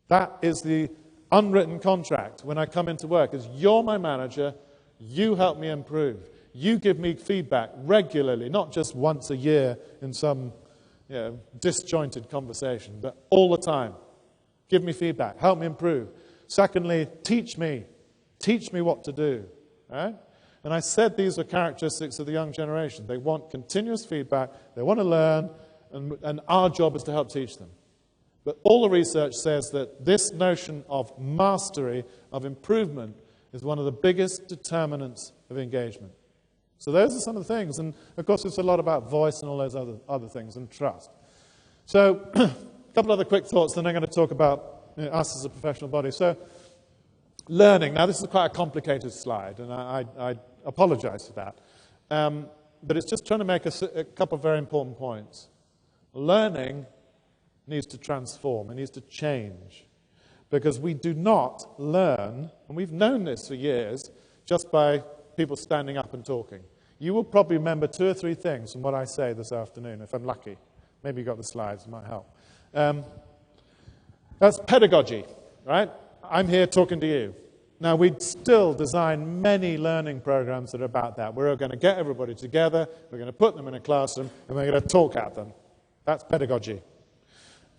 That is the unwritten contract when I come into work, is you're my manager, you help me improve. You give me feedback regularly, not just once a year in some disjointed conversation, but all the time. Give me feedback, help me improve. Secondly, teach me what to do. Right? And I said these were characteristics of the young generation. They want continuous feedback, they want to learn, and our job is to help teach them. But all the research says that this notion of mastery, of improvement, is one of the biggest determinants of engagement. So those are some of the things. And, of course, it's a lot about voice and all those other things, and trust. So a couple other quick thoughts, then I'm going to talk about us as a professional body. So learning. Now, this is quite a complicated slide, and I apologize for that. But it's just trying to make a couple of very important points. Learning needs to transform. It needs to change. Because we do not learn, and we've known this for years, just by people standing up and talking. You will probably remember 2 or 3 things from what I say this afternoon, if I'm lucky. Maybe you got the slides, it might help. That's pedagogy, right? I'm here talking to you. Now, we'd still design many learning programs that are about that. We're going to get everybody together, we're going to put them in a classroom, and we're going to talk at them. That's pedagogy.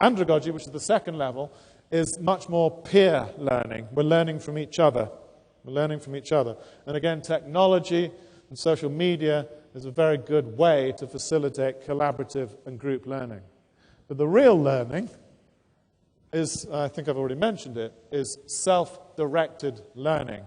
Andragogy, which is the second level, is much more peer learning. We're learning from each other. We're learning from each other. And again, technology and social media is a very good way to facilitate collaborative and group learning. But the real learning is, I think I've already mentioned it, is self-directed learning.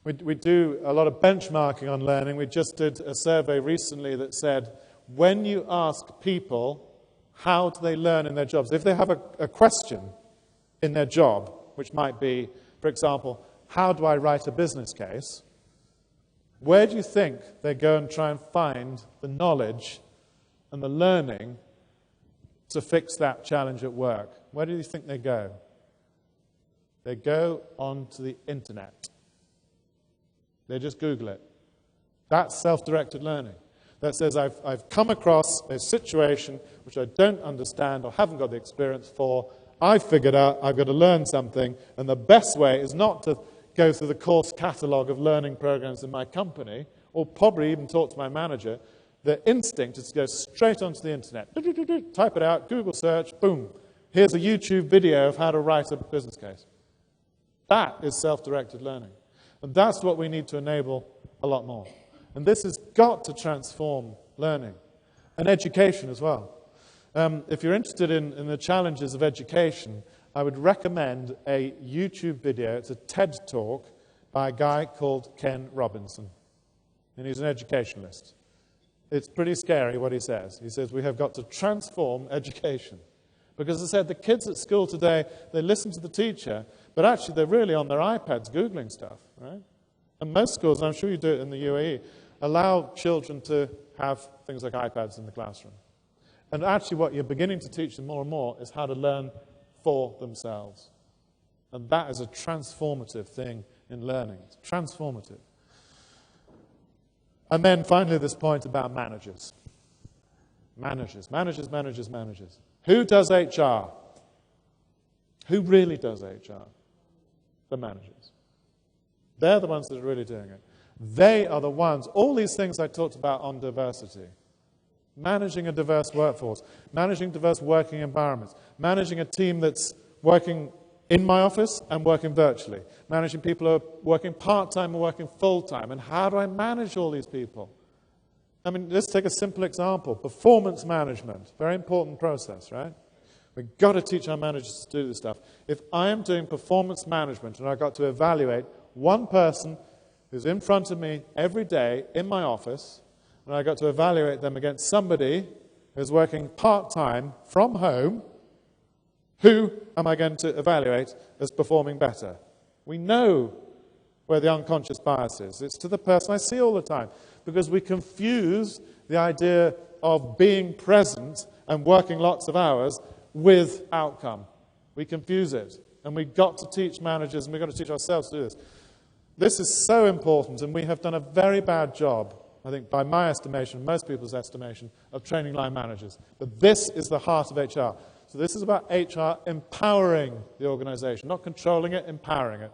We do a lot of benchmarking on learning. We just did a survey recently that said, when you ask people how do they learn in their jobs, if they have a question in their job, which might be, for example, how do I write a business case? Where do you think they go and try and find the knowledge and the learning to fix that challenge at work? Where do you think they go? They go onto the internet. They just Google it. That's self-directed learning. That says I've come across a situation which I don't understand or haven't got the experience for. I've figured out I've got to learn something, and the best way is not to go through the course catalogue of learning programs in my company, or probably even talk to my manager. The instinct is to go straight onto the internet. Type it out, Google search, boom. Here's a YouTube video of how to write a business case. That is self-directed learning. And that's what we need to enable a lot more. And this has got to transform learning and education as well. If you're interested in the challenges of education, I would recommend a YouTube video. It's a TED Talk by a guy called Ken Robinson. And he's an educationalist. It's pretty scary what he says. He says we have got to transform education. Because as I said, the kids at school today, they listen to the teacher, but actually they're really on their iPads Googling stuff, right? And most schools, and I'm sure you do it in the UAE, allow children to have things like iPads in the classroom. And actually what you're beginning to teach them more and more is how to learn for themselves. And that is a transformative thing in learning. It's transformative. And then finally this point about managers. Managers. Who does HR? Who really does HR? The managers. They're the ones that are really doing it. They are the ones, all these things I talked about on diversity. Managing a diverse workforce, managing diverse working environments, managing a team that's working in my office and working virtually, managing people who are working part-time and working full-time. And how do I manage all these people? I mean, let's take a simple example. Performance management, very important process, right? We've got to teach our managers to do this stuff. If I am doing performance management and I've got to evaluate one person who's in front of me every day in my office, and I've got to evaluate them against somebody who's working part-time from home, who am I going to evaluate as performing better? We know where the unconscious bias is. It's to the person I see all the time, because we confuse the idea of being present and working lots of hours with outcome. We confuse it. And we've got to teach managers, and we've got to teach ourselves to do this. This is so important, and we have done a very bad job, I think, by my estimation, most people's estimation, of training line managers. But this is the heart of HR. So this is about HR empowering the organization, not controlling it, empowering it.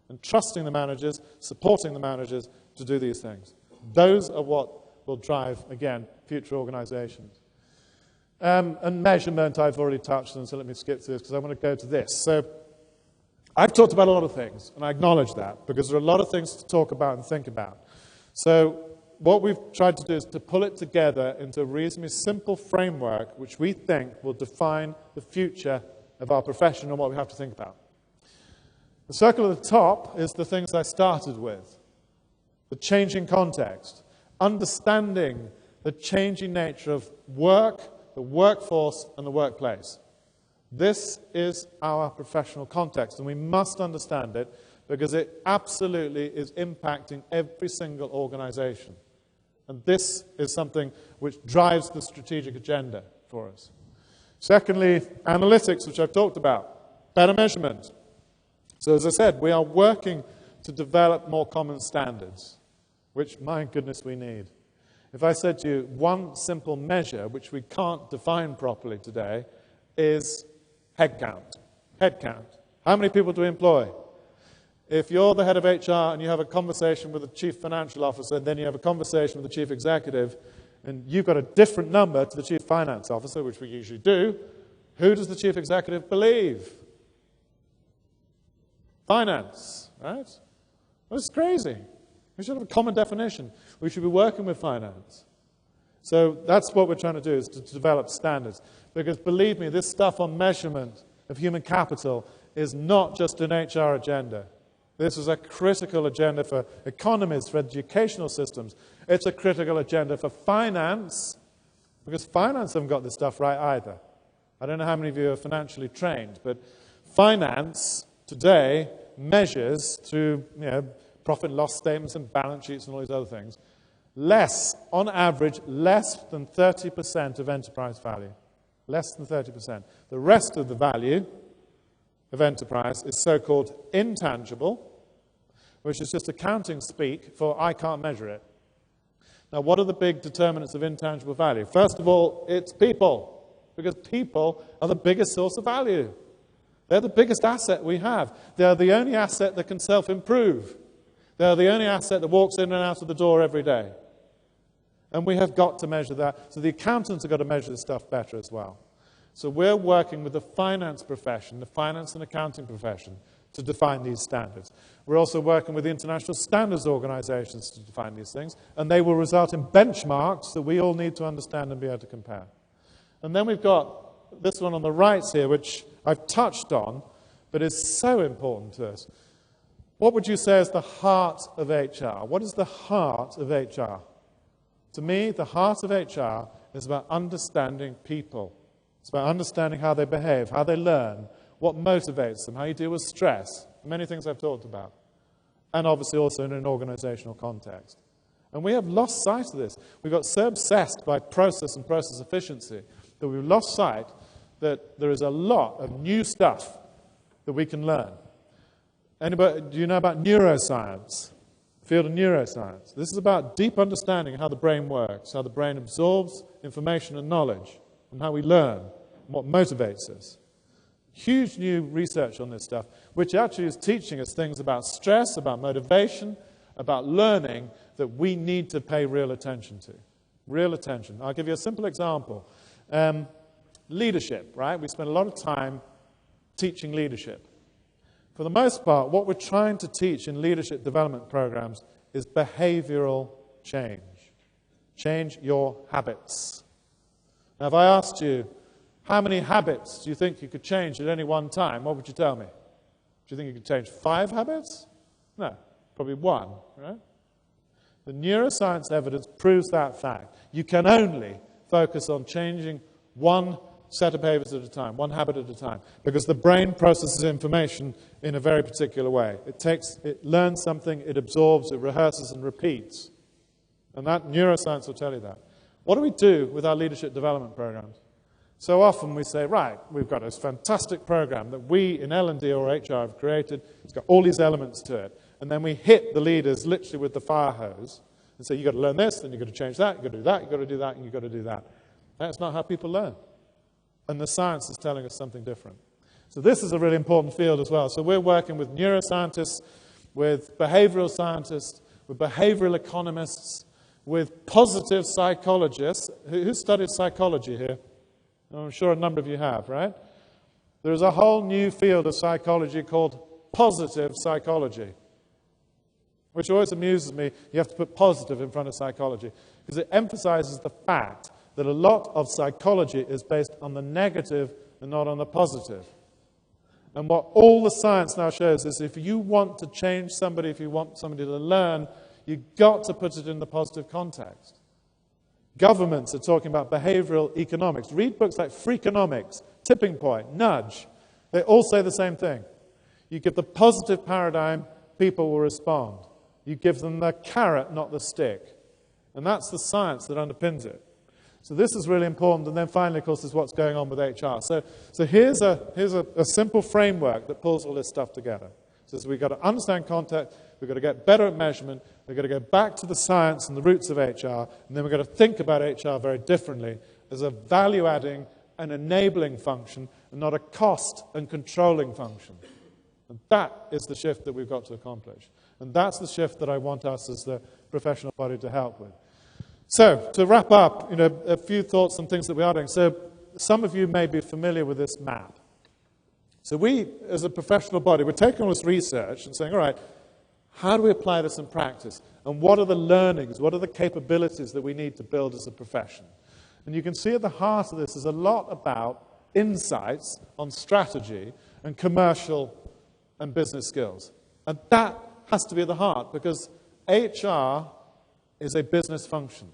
And trusting the managers, supporting the managers to do these things. Those are what will drive, again, future organizations. And measurement, I've already touched on, so let me skip through this because I want to go to this. So I've talked about a lot of things, and I acknowledge that, because there are a lot of things to talk about and think about. So what we've tried to do is to pull it together into a reasonably simple framework which we think will define the future of our profession and what we have to think about. The circle at the top is the things I started with. The changing context, understanding the changing nature of work, the workforce, and the workplace. This is our professional context, and we must understand it because it absolutely is impacting every single organization. And this is something which drives the strategic agenda for us. Secondly, analytics, which I've talked about, better measurement. So as I said, we are working to develop more common standards, which, my goodness, we need. If I said to you, one simple measure, which we can't define properly today, is headcount. Headcount. How many people do we employ? If you're the head of HR and you have a conversation with the chief financial officer, and then you have a conversation with the chief executive, and you've got a different number to the chief finance officer, which we usually do, who does the chief executive believe? Finance, right? Well, it's crazy. We should have a common definition. We should be working with finance. So that's what we're trying to do, is to develop standards. Because believe me, this stuff on measurement of human capital is not just an HR agenda. This is a critical agenda for economies, for educational systems. It's a critical agenda for finance, because finance haven't got this stuff right either. I don't know how many of you are financially trained, but finance today measures through profit and loss statements and balance sheets and all these other things, on average, less than 30% of enterprise value. Less than 30%. The rest of the value of enterprise is so-called intangible, which is just accounting speak for I can't measure it. Now, what are the big determinants of intangible value? First of all, it's people, because people are the biggest source of value. They're the biggest asset we have. They're the only asset that can self-improve. They're the only asset that walks in and out of the door every day. And we have got to measure that. So the accountants have got to measure this stuff better as well. So we're working with the finance profession, the finance and accounting profession, to define these standards. We're also working with the international standards organizations to define these things, and they will result in benchmarks that we all need to understand and be able to compare. And then we've got this one on the right here, which I've touched on, but is so important to us. What would you say is the heart of HR? What is the heart of HR? To me, the heart of HR is about understanding people. It's about understanding how they behave, how they learn, what motivates them, how you deal with stress, many things I've talked about. And obviously also in an organizational context. And we have lost sight of this. We've got so obsessed by process and process efficiency that we've lost sight that there is a lot of new stuff that we can learn. Anybody, do you know about neuroscience? Field of neuroscience. This is about deep understanding of how the brain works, how the brain absorbs information and knowledge, and how we learn, and what motivates us. Huge new research on this stuff, which actually is teaching us things about stress, about motivation, about learning that we need to pay real attention to. Real attention. I'll give you a simple example. Leadership, right? We spend a lot of time teaching leadership. For the most part, what we're trying to teach in leadership development programs is behavioral change. Change your habits. Now, if I asked you, how many habits do you think you could change at any one time, what would you tell me? Do you think you could change 5 habits? No, probably 1, right? The neuroscience evidence proves that fact. You can only focus on changing 1 set of behaviors at a time, 1 habit at a time, because the brain processes information in a very particular way. It learns something, it absorbs, it rehearses and repeats. And that neuroscience will tell you that. What do we do with our leadership development programs? So often we say, right, we've got this fantastic program that we in L&D or HR have created. It's got all these elements to it. And then we hit the leaders literally with the fire hose and say, you've got to learn this, then you've got to change that, you've got to do that, you've got to do that, and you've got to do that. That's not how people learn. And the science is telling us something different. So this is a really important field as well. So we're working with neuroscientists, with behavioral scientists, with behavioral economists, with positive psychologists. Who studies psychology here? I'm sure a number of you have, right? There's a whole new field of psychology called positive psychology, which always amuses me. You have to put positive in front of psychology, because it emphasizes the fact that a lot of psychology is based on the negative and not on the positive. And what all the science now shows is if you want to change somebody, if you want somebody to learn, you've got to put it in the positive context. Governments are talking about behavioral economics. Read books like Freakonomics, Tipping Point, Nudge. They all say the same thing. You give the positive paradigm, people will respond. You give them the carrot, not the stick. And that's the science that underpins it. So this is really important. And then finally, of course, is what's going on with HR. So here's a simple framework that pulls all this stuff together. So we've got to understand context, we've got to get better at measurement, we've got to go back to the science and the roots of HR, and then we've got to think about HR very differently as a value-adding and enabling function and not a cost and controlling function. And that is the shift that we've got to accomplish. And that's the shift that I want us as the professional body to help with. So, to wrap up, a few thoughts on things that we are doing. So, some of you may be familiar with this map. So we, as a professional body, we're taking all this research and saying, all right, how do we apply this in practice? And what are the learnings, what are the capabilities that we need to build as a profession? And you can see at the heart of this is a lot about insights on strategy and commercial and business skills. And that has to be at the heart, because HR is a business function.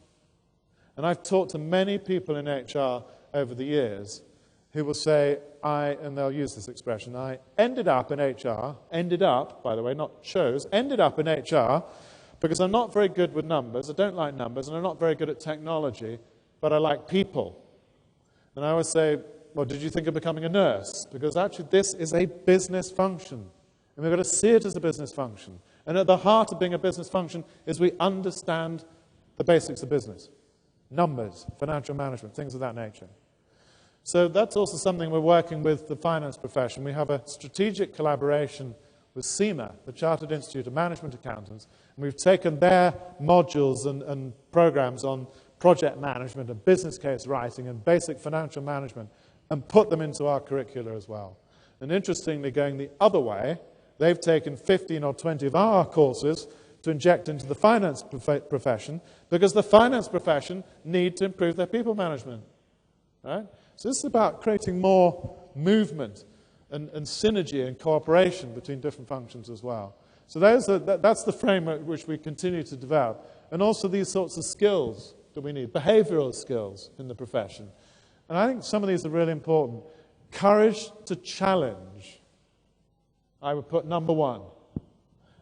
And I've talked to many people in HR over the years who will say, and they'll use this expression, I ended up in HR, ended up, by the way, not chose, ended up in HR because I'm not very good with numbers, I don't like numbers, and I'm not very good at technology, but I like people. And I always say, well, did you think of becoming a nurse? Because actually this is a business function. And we've got to see it as a business function. And at the heart of being a business function is we understand the basics of business. Numbers, financial management, things of that nature. So that's also something we're working with the finance profession. We have a strategic collaboration with CIMA, the Chartered Institute of Management Accountants, and we've taken their modules and programs on project management and business case writing and basic financial management and put them into our curricula as well. And interestingly, going the other way, they've taken 15 or 20 of our courses to inject into the finance profession, because the finance profession need to improve their people management. Right? So this is about creating more movement and synergy and cooperation between different functions as well. So that's the framework which we continue to develop. And also these sorts of skills that we need, behavioral skills in the profession. And I think some of these are really important. Courage to challenge, I would put number one.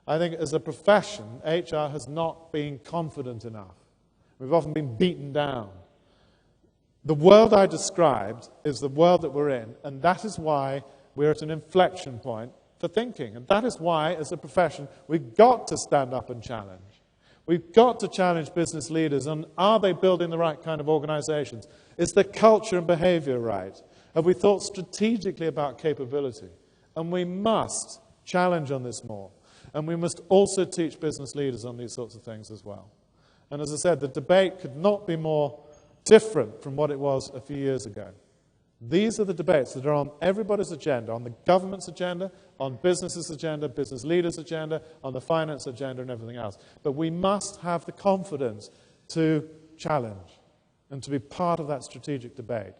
I think as a profession, HR has not been confident enough. We've often been beaten down. The world I described is the world that we're in, and that is why we're at an inflection point for thinking. And that is why, as a profession, we've got to stand up and challenge. We've got to challenge business leaders on, are they building the right kind of organizations? Is the culture and behavior right? Have we thought strategically about capability? And we must challenge on this more. And we must also teach business leaders on these sorts of things as well. And as I said, the debate could not be more different from what it was a few years ago. These are the debates that are on everybody's agenda, on the government's agenda, on businesses' agenda, business leaders' agenda, on the finance agenda and everything else. But we must have the confidence to challenge and to be part of that strategic debate.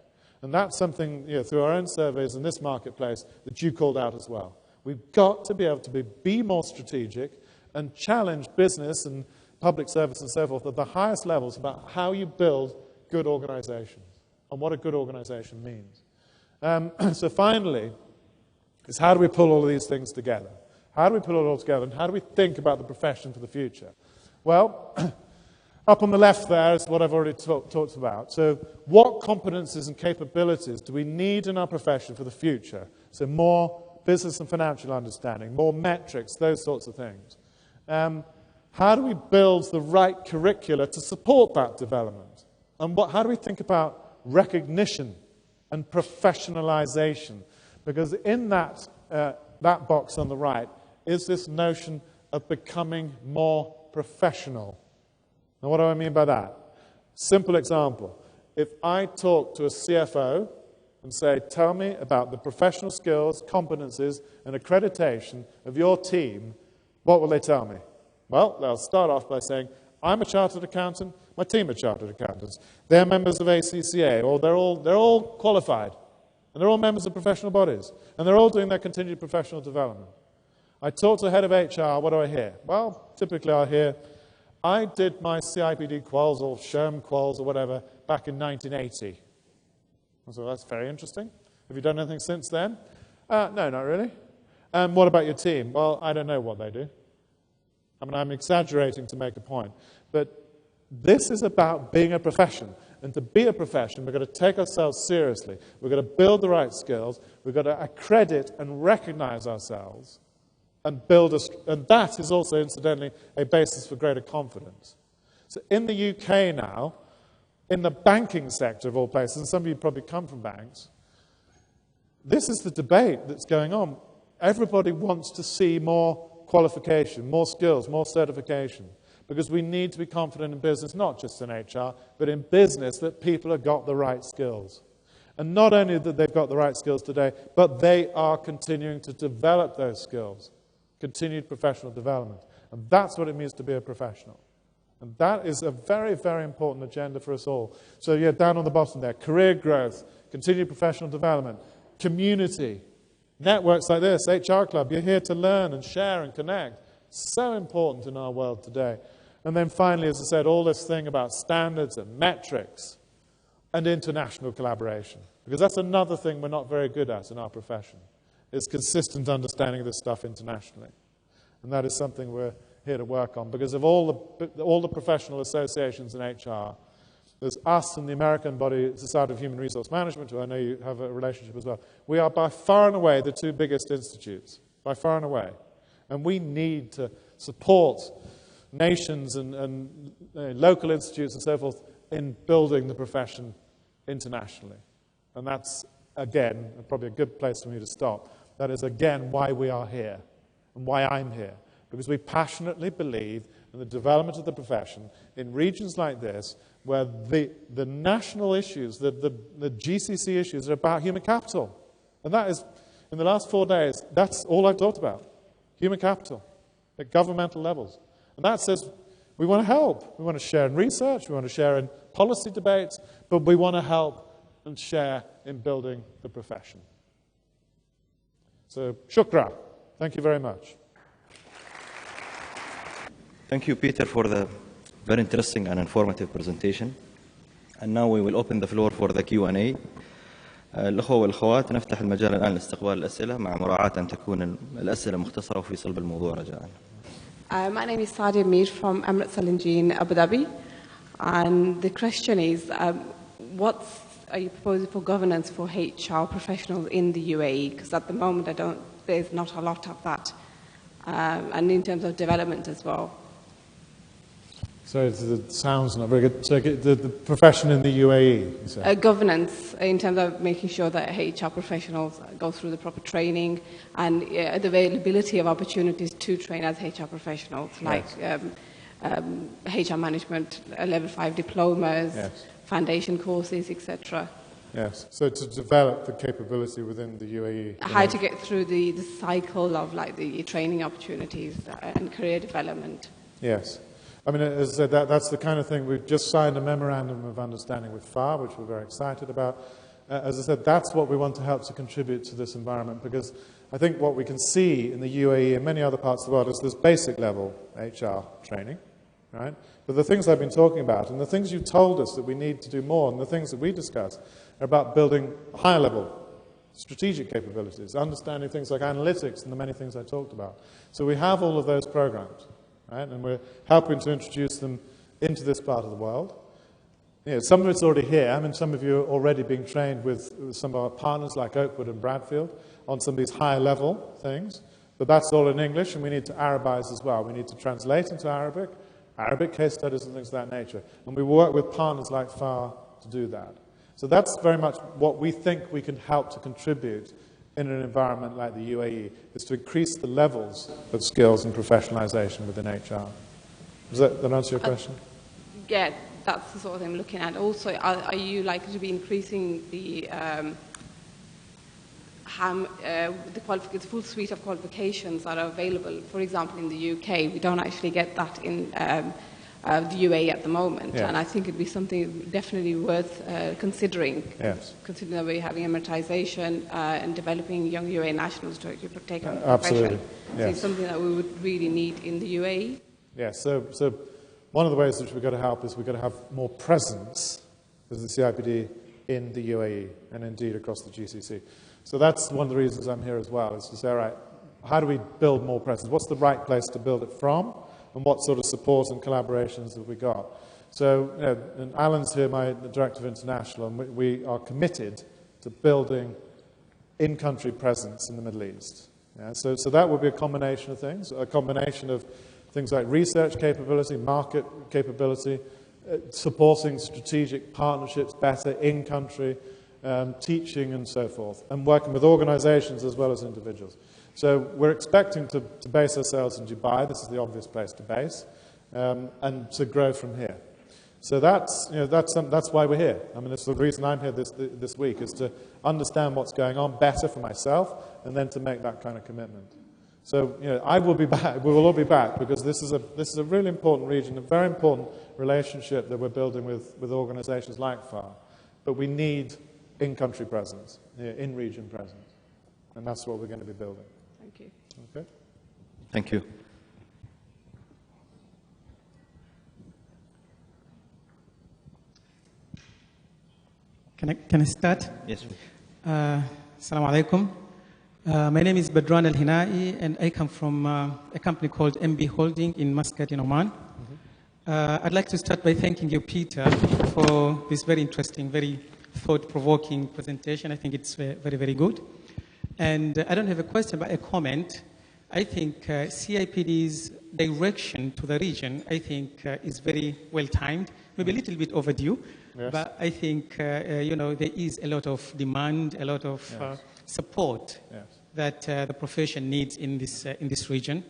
And that's something, through our own surveys in this marketplace that you called out as well. We've got to be able to be more strategic and challenge business and public service and so forth at the highest levels about how you build good organizations and what a good organization means. So finally, is how do we pull all of these things together? How do we pull it all together, and how do we think about the profession for the future? Well, up on the left there is what I've already talked about. So what competencies and capabilities do we need in our profession for the future? So more business and financial understanding, more metrics, those sorts of things. How do we build the right curricula to support that development? And how do we think about recognition and professionalization? Because in that box on the right is this notion of becoming more professional. Now, what do I mean by that? Simple example. If I talk to a CFO and say, tell me about the professional skills, competencies, and accreditation of your team, what will they tell me? Well, they'll start off by saying, I'm a chartered accountant, my team are chartered accountants. They're members of ACCA, or they're all qualified. And they're all members of professional bodies. And they're all doing their continued professional development. I talk to the head of HR, what do I hear? Well, typically I'll hear, I did my CIPD quals or SHRM quals or whatever back in 1980. So that's very interesting. Have you done anything since then? No, not really. What about your team? Well, I don't know what they do. I mean, I'm exaggerating to make a point. But this is about being a profession. And to be a profession, we've got to take ourselves seriously. We've got to build the right skills. We've got to accredit and recognize ourselves. And and that is also, incidentally, a basis for greater confidence. So in the UK now, in the banking sector of all places, and some of you probably come from banks, this is the debate that's going on. Everybody wants to see more qualification, more skills, more certification, because we need to be confident in business, not just in HR, but in business, that people have got the right skills. And not only that they've got the right skills today, but they are continuing to develop those skills, continued professional development. And that's what it means to be a professional. And that is a very, very important agenda for us all. So yeah, down on the bottom there, career growth, continued professional development, community, networks like this, HR Club, you're here to learn and share and connect. So important in our world today. And then finally, as I said, all this thing about standards and metrics and international collaboration. Because that's another thing we're not very good at in our profession, is consistent understanding of this stuff internationally. And that is something we're here to work on. Because of all the professional associations in HR, there's us and the American body, Society of Human Resource Management, who I know you have a relationship as well. We are by far and away the two biggest institutes, by far and away. And we need to support nations and local institutes and so forth in building the profession internationally. And that's, again, probably a good place for me to stop. That is, again, why we are here and why I'm here. Because we passionately believe in the development of the profession in regions like this, where the national issues, the GCC issues are about human capital. And that is, in the last 4 days, that's all I've talked about. Human capital at governmental levels. And that says we want to help. We want to share in research, we want to share in policy debates, but we want to help and share in building the profession. So, shukra. Thank you very much. Thank you, Peter, for the very interesting and informative presentation. And now we will open the floor for the Q&A. الأخوة والأخوات نفتح المجال الآن لاستقبال الأسئلة مع مراعاة أن تكون الأسئلة مختصرة وفي صلب الموضوع رجاءً. My name is Sadia Mir from Emirates Al-Injin, Abu Dhabi. And the question is, what are you proposing for governance for HR professionals in the UAE? Because at the moment, there's not a lot of that. And in terms of development as well. So it sounds not very good. So the profession in the UAE, you say? Governance, in terms of making sure that HR professionals go through the proper training and the availability of opportunities to train as HR professionals, like HR management, level 5 diplomas, foundation courses, etc. Yes, so to develop the capability within the UAE. How to get through the cycle of like the training opportunities and career development. Yes. I mean, as I said, that's the kind of thing. We've just signed a memorandum of understanding with FAHR, which we're very excited about. As I said, that's what we want to help to contribute to this environment, because I think what we can see in the UAE and many other parts of the world is this basic level HR training, right? But the things I've been talking about and the things you told us that we need to do more and the things that we discussed are about building higher level strategic capabilities, understanding things like analytics and the many things I talked about. So we have all of those programs. Right? And we're helping to introduce them into this part of the world. You know, some of it's already here. I mean, some of you are already being trained with some of our partners like Oakwood and Bradfield on some of these higher level things. But that's all in English, and we need to Arabize as well. We need to translate into Arabic case studies and things of that nature. And we work with partners like FAHR to do that. So that's very much what we think we can help to contribute in an environment like the UAE, is to increase the levels of skills and professionalization within HR. Does that answer your question? Yeah, that's the sort of thing I'm looking at. Also, are you likely to be increasing the the full suite of qualifications that are available. For example, in the UK, we don't actually get that in the UAE at the moment, and I think it'd be something definitely worth considering, considering that we're having amortization and developing young UAE nationals to take on the profession. So it's something that we would really need in the UAE. Yes, so one of the ways which we've got to help is we've got to have more presence as the CIPD in the UAE and indeed across the GCC. So that's one of the reasons I'm here as well, is to say, all right, how do we build more presence? What's the right place to build it from? And what sort of support and collaborations have we got? So, and Alan's here, my Director of International, and we are committed to building in-country presence in the Middle East. Yeah, so that would be a combination of things, a combination of things like research capability, market capability, supporting strategic partnerships better in-country, teaching and so forth, and working with organizations as well as individuals. So we're expecting to base ourselves in Dubai. This is the obvious place to base, and to grow from here. So that's why we're here. I mean, it's the reason I'm here this week, is to understand what's going on better for myself, and then to make that kind of commitment. So I will be back. We will all be back, because this is a really important region, a very important relationship that we're building with organisations like FAHR. But we need in-country presence, in-region presence, and that's what we're going to be building. Thank you. Okay. Thank you. Can I start? Yes. Assalamu alaikum. My name is Badran Al-Hinai, and I come from a company called MB Holding in Muscat in Oman. I'd like to start by thanking you, Peter, for this very interesting, very thought-provoking presentation. I think it's very, very good. And I don't have a question, but a comment. I think CIPD's direction to the region, I think, is very well-timed, maybe a little bit overdue. Yes. But I think, there is a lot of demand, a lot of support that the profession needs in this region.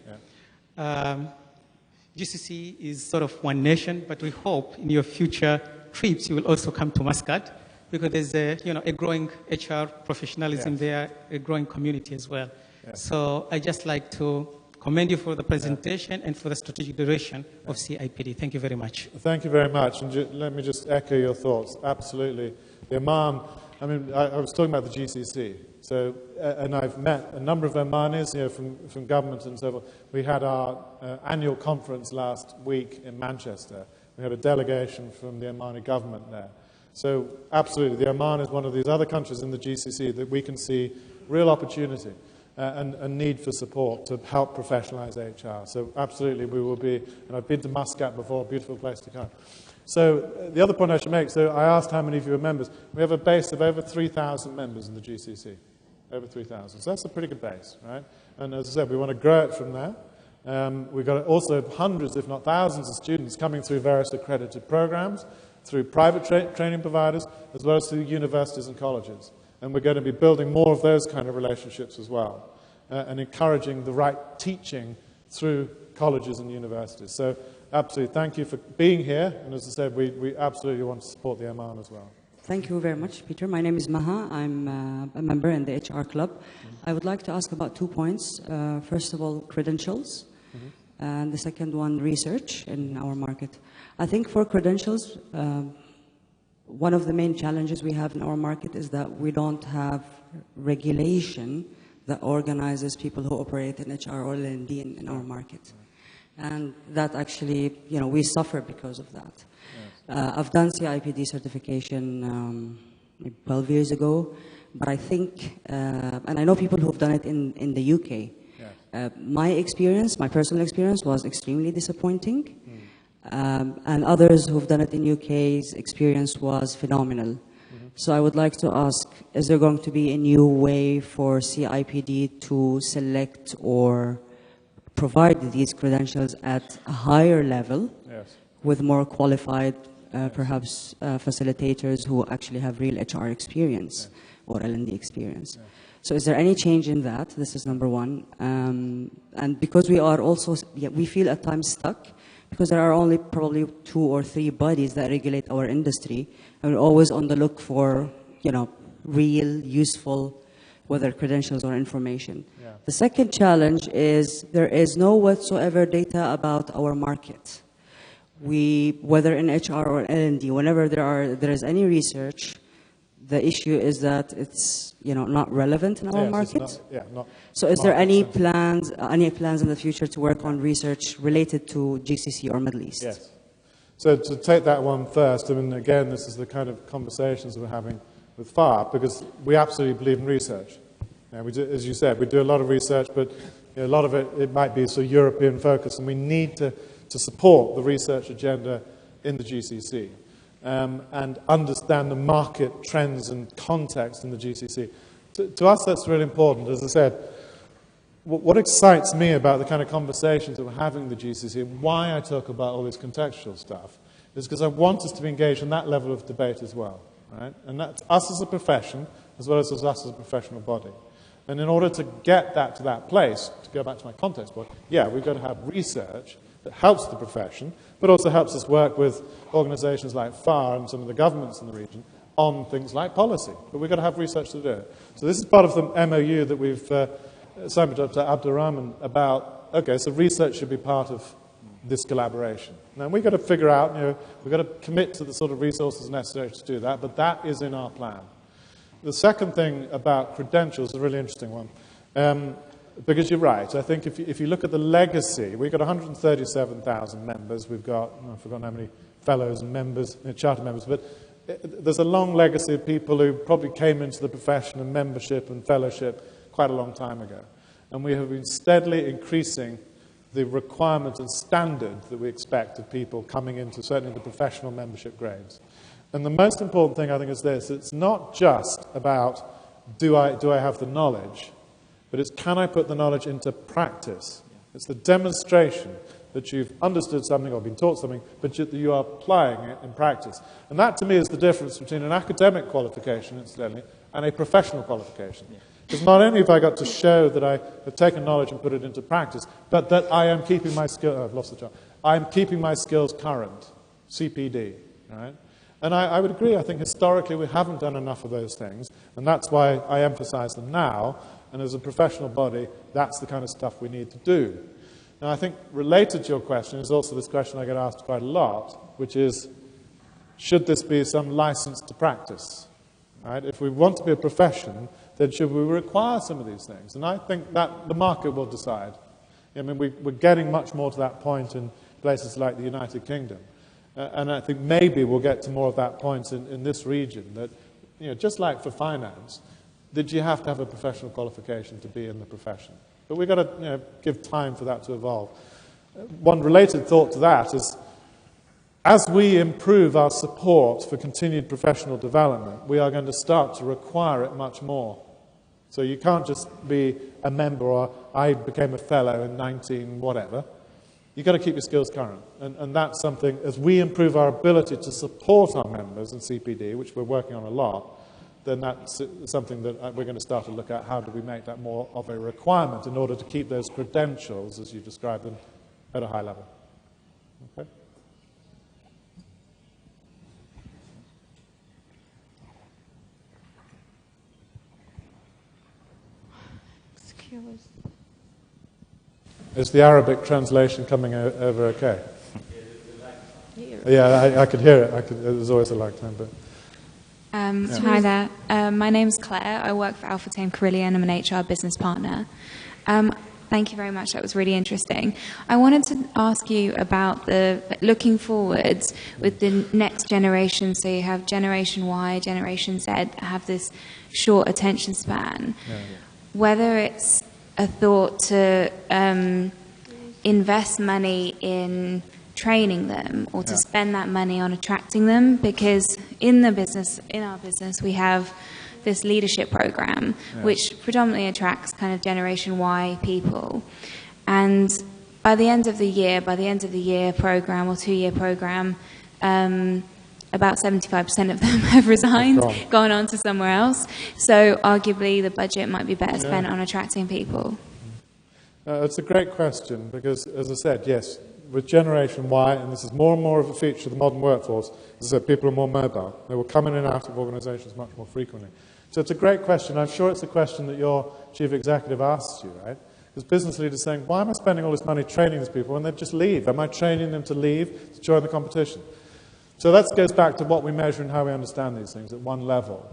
GCC is sort of one nation, but we hope in your future trips you will also come to Muscat, because there's a growing HR professionalism there, a growing community as well. So I just like to commend you for the presentation and for the strategic direction of CIPD. Thank you very much. Thank you very much. And let me just echo your thoughts. Absolutely. The Oman, I mean, I was talking about the GCC. So, and I've met a number of Omanis, from government and so forth. We had our annual conference last week in Manchester. We had a delegation from the Omani government there. So, absolutely, the Oman is one of these other countries in the GCC that we can see real opportunity and need for support to help professionalize HR. So, absolutely, we will be, and I've been to Muscat before, a beautiful place to come. So, the other point I should make, so I asked how many of you are members. We have a base of over 3,000 members in the GCC. Over 3,000. So that's a pretty good base, right? And as I said, we want to grow it from there. We've got also hundreds, if not thousands, of students coming through various accredited programs, through private training providers, as well as through universities and colleges. And we're going to be building more of those kind of relationships as well, and encouraging the right teaching through colleges and universities. So absolutely, thank you for being here. And as I said, we absolutely want to support the Oman as well. Thank you very much, Peter. My name is Maha. I'm a member in the HR club. I would like to ask about 2 points. First of all, credentials, and the second one, research in our market. I think for credentials, one of the main challenges we have in our market is that we don't have regulation that organizes people who operate in HR or L&D in our market. And that actually, we suffer because of that. I've done CIPD certification 12 years ago, but I think, and I know people who've done it in the UK. My experience, my personal experience, was extremely disappointing, and others who've done it in UK's experience was phenomenal. So I would like to ask, is there going to be a new way for CIPD to select or provide these credentials at a higher level with more qualified perhaps facilitators who actually have real HR experience or L&D experience. So is there any change in that? This is number one. And because we are also, we feel at times stuck, because there are only probably 2 or 3 bodies that regulate our industry, and we're always on the look for, real, useful whether credentials or information. Yeah. The second challenge is there is no whatsoever data about our market. Whether in HR or L&D, whenever there is any research, the issue is that it's not relevant in our market. So is there any plans in the future to work on research related to GCC or Middle East? Yes. So to take that one first, I mean, again, this is the kind of conversations we're having with FAHR, because we absolutely believe in research. We do, as you said, we do a lot of research, but a lot of it might be sort of European focused, and we need to support the research agenda in the GCC. And understand the market trends and context in the GCC. To us, that's really important. As I said, what excites me about the kind of conversations that we're having in the GCC, and why I talk about all this contextual stuff, is because I want us to be engaged in that level of debate as well. Right? And that's us as a profession, as well as us as a professional body. And in order to get that to that place, to go back to my context point, we've got to have research that helps the profession, but also helps us work with organizations like FAHR and some of the governments in the region on things like policy. But we've got to have research to do it. So this is part of the MOU that we've signed with Dr. Abdurrahman about, okay, so research should be part of this collaboration. Now, we've got to figure out, we've got to commit to the sort of resources necessary to do that, but that is in our plan. The second thing about credentials is a really interesting one. Because you're right. I think if you look at the legacy, we've got 137,000 members. We've got, I've forgotten how many fellows and members, charter members, but there's a long legacy of people who probably came into the profession and membership and fellowship quite a long time ago. And we have been steadily increasing the requirement and standard that we expect of people coming into certainly the professional membership grades. And the most important thing, I think, is this. It's not just about do I have the knowledge, but it's can I put the knowledge into practice. It's the demonstration that you've understood something or been taught something, but that you are applying it in practice. And that, to me, is the difference between an academic qualification, incidentally, and a professional qualification. Because not only have I got to show that I have taken knowledge and put it into practice, but that I am keeping my skills, I've lost the chart, I am keeping my skills current, CPD, right? And I would agree, I think historically we haven't done enough of those things, and that's why I emphasize them now. And as a professional body, that's the kind of stuff we need to do. Now, I think related to your question is also this question I get asked quite a lot, which is, should this be some license to practice? Right? If we want to be a profession, then should we require some of these things? And I think that the market will decide. I mean, we're getting much more to that point in places like the United Kingdom. And I think maybe we'll get to more of that point in this region, that, just like for finance, that you have to have a professional qualification to be in the profession. But we've got to give time for that to evolve. One related thought to that is, as we improve our support for continued professional development, we are going to start to require it much more. So you can't just be a member or I became a fellow in 19 whatever. You've got to keep your skills current. And that's something, as we improve our ability to support our members in CPD, which we're working on a lot, then that's something that we're going to start to look at. How do we make that more of a requirement in order to keep those credentials, as you described them, at a high level? Okay. Excuse. Is the Arabic translation coming over okay? Yeah, I could hear it. There's always a lag time, but... Hi there. My name's Claire. I work for Alpha Tame Carillion. I'm an HR business partner. Thank you very much. That was really interesting. I wanted to ask you about the looking forwards with the next generation. So you have Generation Y, Generation Z, have this short attention span. Whether it's a thought to invest money in training them or to spend that money on attracting them, because in our business we have this leadership program which predominantly attracts kind of Generation Y people, and by the end of the year program or 2-year program, about 75% of them have resigned, gone on to somewhere else. So arguably the budget might be better spent on attracting people. It's a great question because, as I said, yes, with Generation Y, and this is more and more of a feature of the modern workforce, as I said, people are more mobile. They will come in and out of organizations much more frequently. So it's a great question. I'm sure it's a question that your chief executive asks you, right? Because business leaders saying, why am I spending all this money training these people when they just leave? Am I training them to leave to join the competition? So that goes back to what we measure and how we understand these things at one level.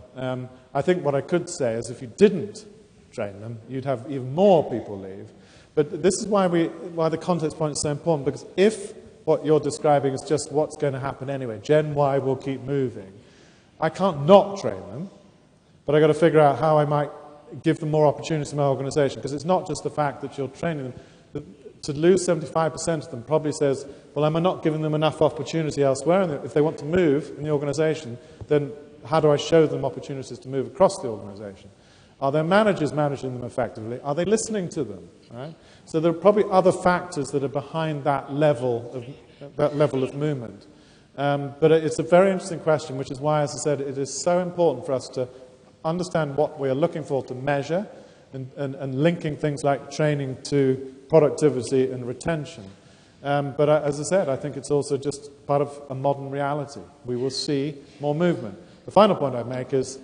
I think what I could say is if you didn't train them, you'd have even more people leave. But this is why the context point is so important, because if what you're describing is just what's going to happen anyway, Gen Y will keep moving, I can't not train them, but I've got to figure out how I might give them more opportunities in my organisation, because it's not just the fact that you're training them. To lose 75% of them probably says, well, am I not giving them enough opportunity elsewhere? And if they want to move in the organisation, then how do I show them opportunities to move across the organisation? Are their managers managing them effectively? Are they listening to them? Right? So there are probably other factors that are behind that level of movement. But it's a very interesting question, which is why, as I said, it is so important for us to understand what we are looking for to measure and linking things like training to productivity and retention. But as I said, I think it's also just part of a modern reality. We will see more movement. The final point I'd make is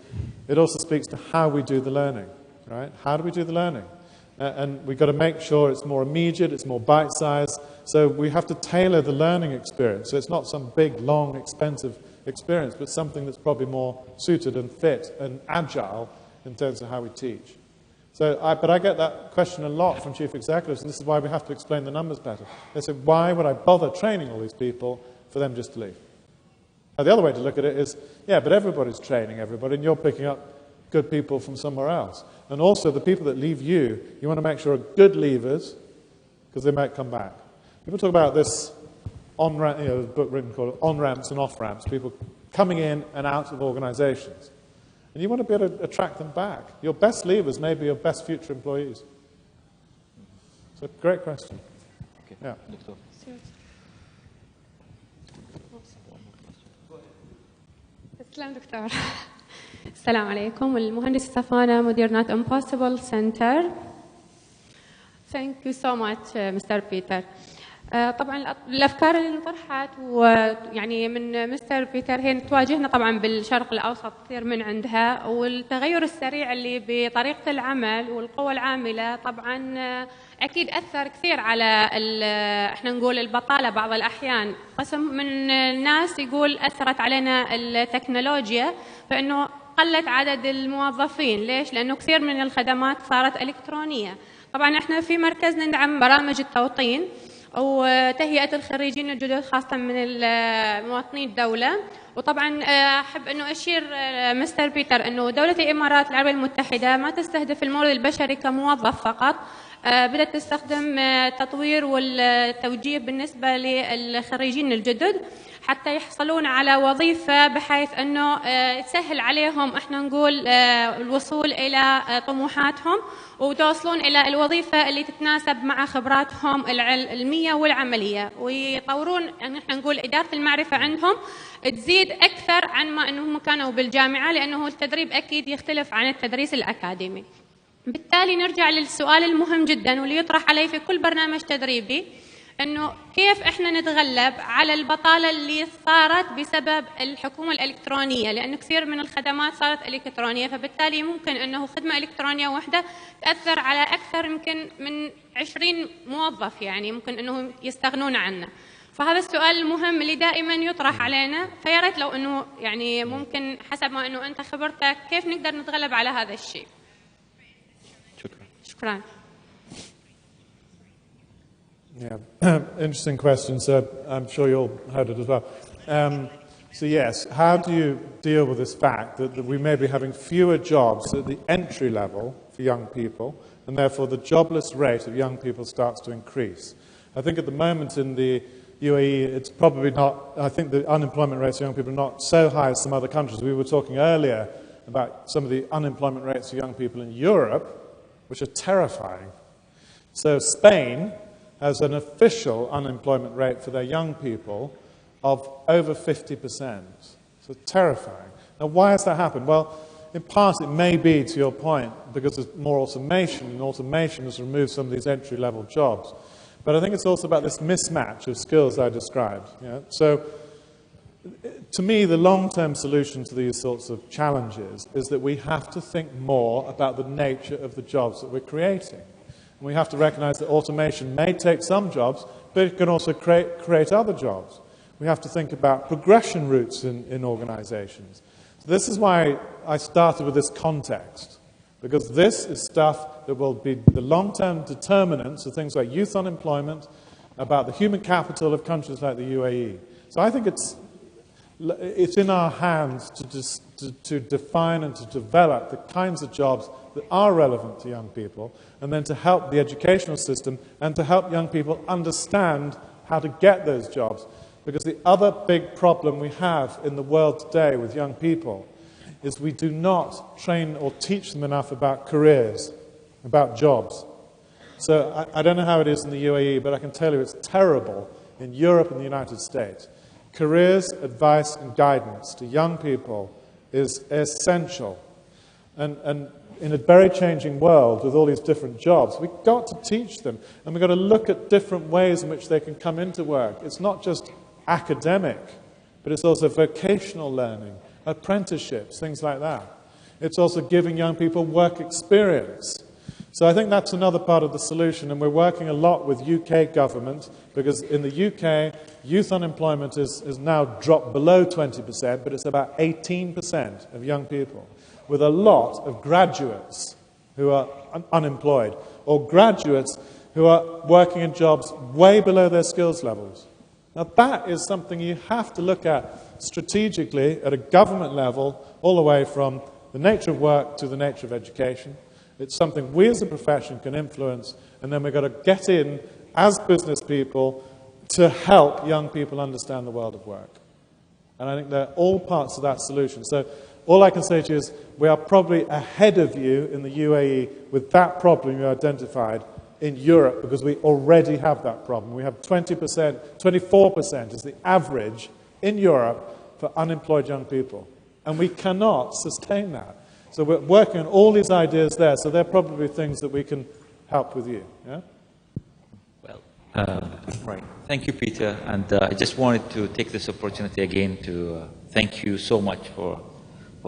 it also speaks to how we do the learning, right? How do we do the learning? And we've got to make sure it's more immediate, it's more bite-sized. So we have to tailor the learning experience. So it's not some big, long, expensive experience, but something that's probably more suited and fit and agile in terms of how we teach. But I get that question a lot from chief executives, and this is why we have to explain the numbers better. They say, why would I bother training all these people for them just to leave? Now, the other way to look at it is, yeah, but everybody's training everybody, and you're picking up good people from somewhere else. And also, the people that leave you want to make sure are good leavers, because they might come back. People talk about this on-ramp, there's a book written called On-Ramps and Off-Ramps, people coming in and out of organizations. And you want to be able to attract them back. Your best leavers may be your best future employees. So, great question. Okay. Yeah. تسلم دكتور. السلام عليكم. المهندس صفانة مدير Not Impossible Center. Thank you so much, Mr. Peter. طبعا الافكار اللي طرحت ويعني من مستر بيتر هي تواجهنا طبعا بالشرق الاوسط كثير من عندها، والتغير السريع اللي بطريقه العمل والقوى العامله طبعا اكيد اثر كثير على احنا نقول البطاله بعض الاحيان. قسم من الناس يقول اثرت علينا التكنولوجيا فانه قلت عدد الموظفين. ليش؟ لانه كثير من الخدمات صارت الكترونيه. طبعا احنا في مركزنا ندعم برامج التوطين وتهيئة الخريجين الجدد خاصة من مواطني الدولة. وطبعا أحب أنه أشير مستر بيتر أنه دولة الإمارات العربية المتحدة ما تستهدف المورد البشري كموظف فقط، بدأت تستخدم التطوير والتوجيه بالنسبة للخريجين الجدد حتى يحصلون على وظيفة بحيث أنه تسهل عليهم احنا نقول الوصول إلى طموحاتهم وتوصلون إلى الوظيفة اللي تتناسب مع خبراتهم العلمية والعملية، ويطورون يعني احنا نقول إدارة المعرفة عندهم تزيد أكثر عن ما أنهم كانوا بالجامعة، لأنه التدريب أكيد يختلف عن التدريس الأكاديمي. بالتالي نرجع للسؤال المهم جدا واللي يطرح علي في كل برنامج تدريبي، انه كيف احنا نتغلب على البطاله اللي صارت بسبب الحكومه الالكترونيه، لانه كثير من الخدمات صارت الكترونيه، فبالتالي ممكن انه خدمه الكترونيه واحده تاثر على اكثر يمكن من 20 موظف، يعني ممكن انه يستغنون عنه. فهذا السؤال المهم اللي دائما يطرح علينا، فيا ريت لو انه يعني ممكن حسب ما انه انت خبرتك كيف نقدر نتغلب على هذا الشيء. شكرا. Yeah, interesting question. So I'm sure you all heard it as well. So yes, how do you deal with this fact that we may be having fewer jobs at the entry level for young people, and therefore the jobless rate of young people starts to increase? I think at the moment in the UAE, it's probably not, I think the unemployment rates of young people are not so high as some other countries. We were talking earlier about some of the unemployment rates of young people in Europe, which are terrifying. So Spain has an official unemployment rate for their young people of over 50%. So terrifying. Now, why has that happened? Well, in part it may be, to your point, because there's more automation, and automation has removed some of these entry-level jobs. But I think it's also about this mismatch of skills I described. You know? So to me, the long-term solution to these sorts of challenges is that we have to think more about the nature of the jobs that we're creating. And we have to recognize that automation may take some jobs, but it can also create other jobs. We have to think about progression routes in organizations. So this is why I started with this context, because this is stuff that will be the long-term determinants of things like youth unemployment, about the human capital of countries like the UAE. So I think it's in our hands to define and to develop the kinds of jobs that are relevant to young people, and then to help the educational system and to help young people understand how to get those jobs. Because the other big problem we have in the world today with young people is we do not train or teach them enough about careers, about jobs. So I don't know how it is in the UAE, but I can tell you it's terrible in Europe and the United States. Careers, advice and guidance to young people is essential. And in a very changing world with all these different jobs, we've got to teach them. And we've got to look at different ways in which they can come into work. It's not just academic, but it's also vocational learning, apprenticeships, things like that. It's also giving young people work experience. So I think that's another part of the solution, and we're working a lot with UK government, because in the UK, youth unemployment is now dropped below 20%, but it's about 18% of young people, with a lot of graduates who are unemployed, or graduates who are working in jobs way below their skills levels. Now that is something you have to look at strategically at a government level, all the way from the nature of work to the nature of education. It's something we as a profession can influence, and then we've got to get in as business people to help young people understand the world of work. And I think they're all parts of that solution. So all I can say to you is we are probably ahead of you in the UAE with that problem you identified in Europe, because we already have that problem. We have 20%, 24% is the average in Europe for unemployed young people. And we cannot sustain that. So we're working on all these ideas there, so they're probably things that we can help with you. Yeah? Well, right. Thank you, Peter. And I just wanted to take this opportunity again to thank you so much for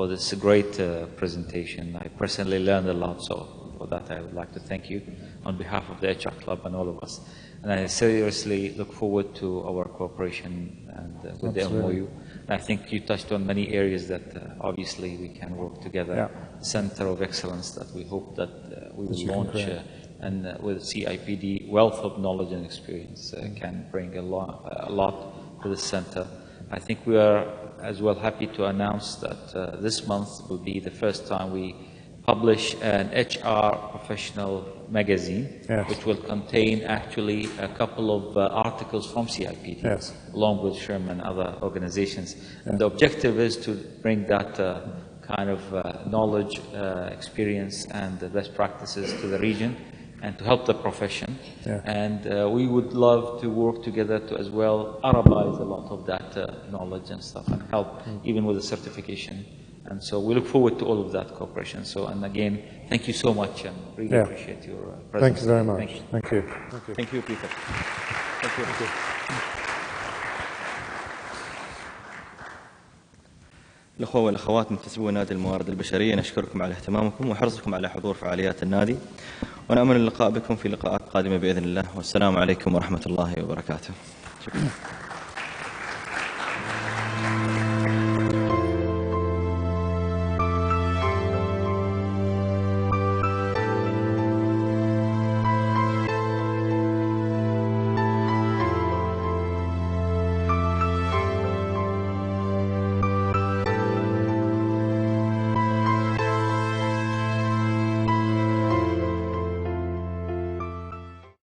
this great presentation. I personally learned a lot, so for that I would like to thank you on behalf of the HR Club and all of us. And I seriously look forward to our cooperation and with the MOU. And I think you touched on many areas that obviously we can work together. Yeah. Center of Excellence that we hope that we will launch, and with CIPD, wealth of knowledge and experience can bring a lot to the center. I think we are as well happy to announce that this month will be the first time we publish an HR professional magazine, yes, which will contain actually a couple of articles from CIPD, yes, along with Sherman and other organizations. Yes. And the objective is to bring that kind of knowledge, experience, and best practices to the region and to help the profession. Yeah. And we would love to work together to as well Arabize a lot of that knowledge and stuff and help even with the certification. And so we look forward to all of that cooperation. So, and again, thank you so much, and really appreciate your presence. Thank you very much. Thank you. Thank you. Thank you. Thank you, Peter. Thank you. Thank you. الأخوة والأخوات منتسبو نادي الموارد البشرية، نشكركم على اهتمامكم وحرصكم على حضور فعاليات النادي، ونأمل اللقاء بكم في لقاءات قادمة بإذن الله. والسلام عليكم ورحمة الله وبركاته. شكرا.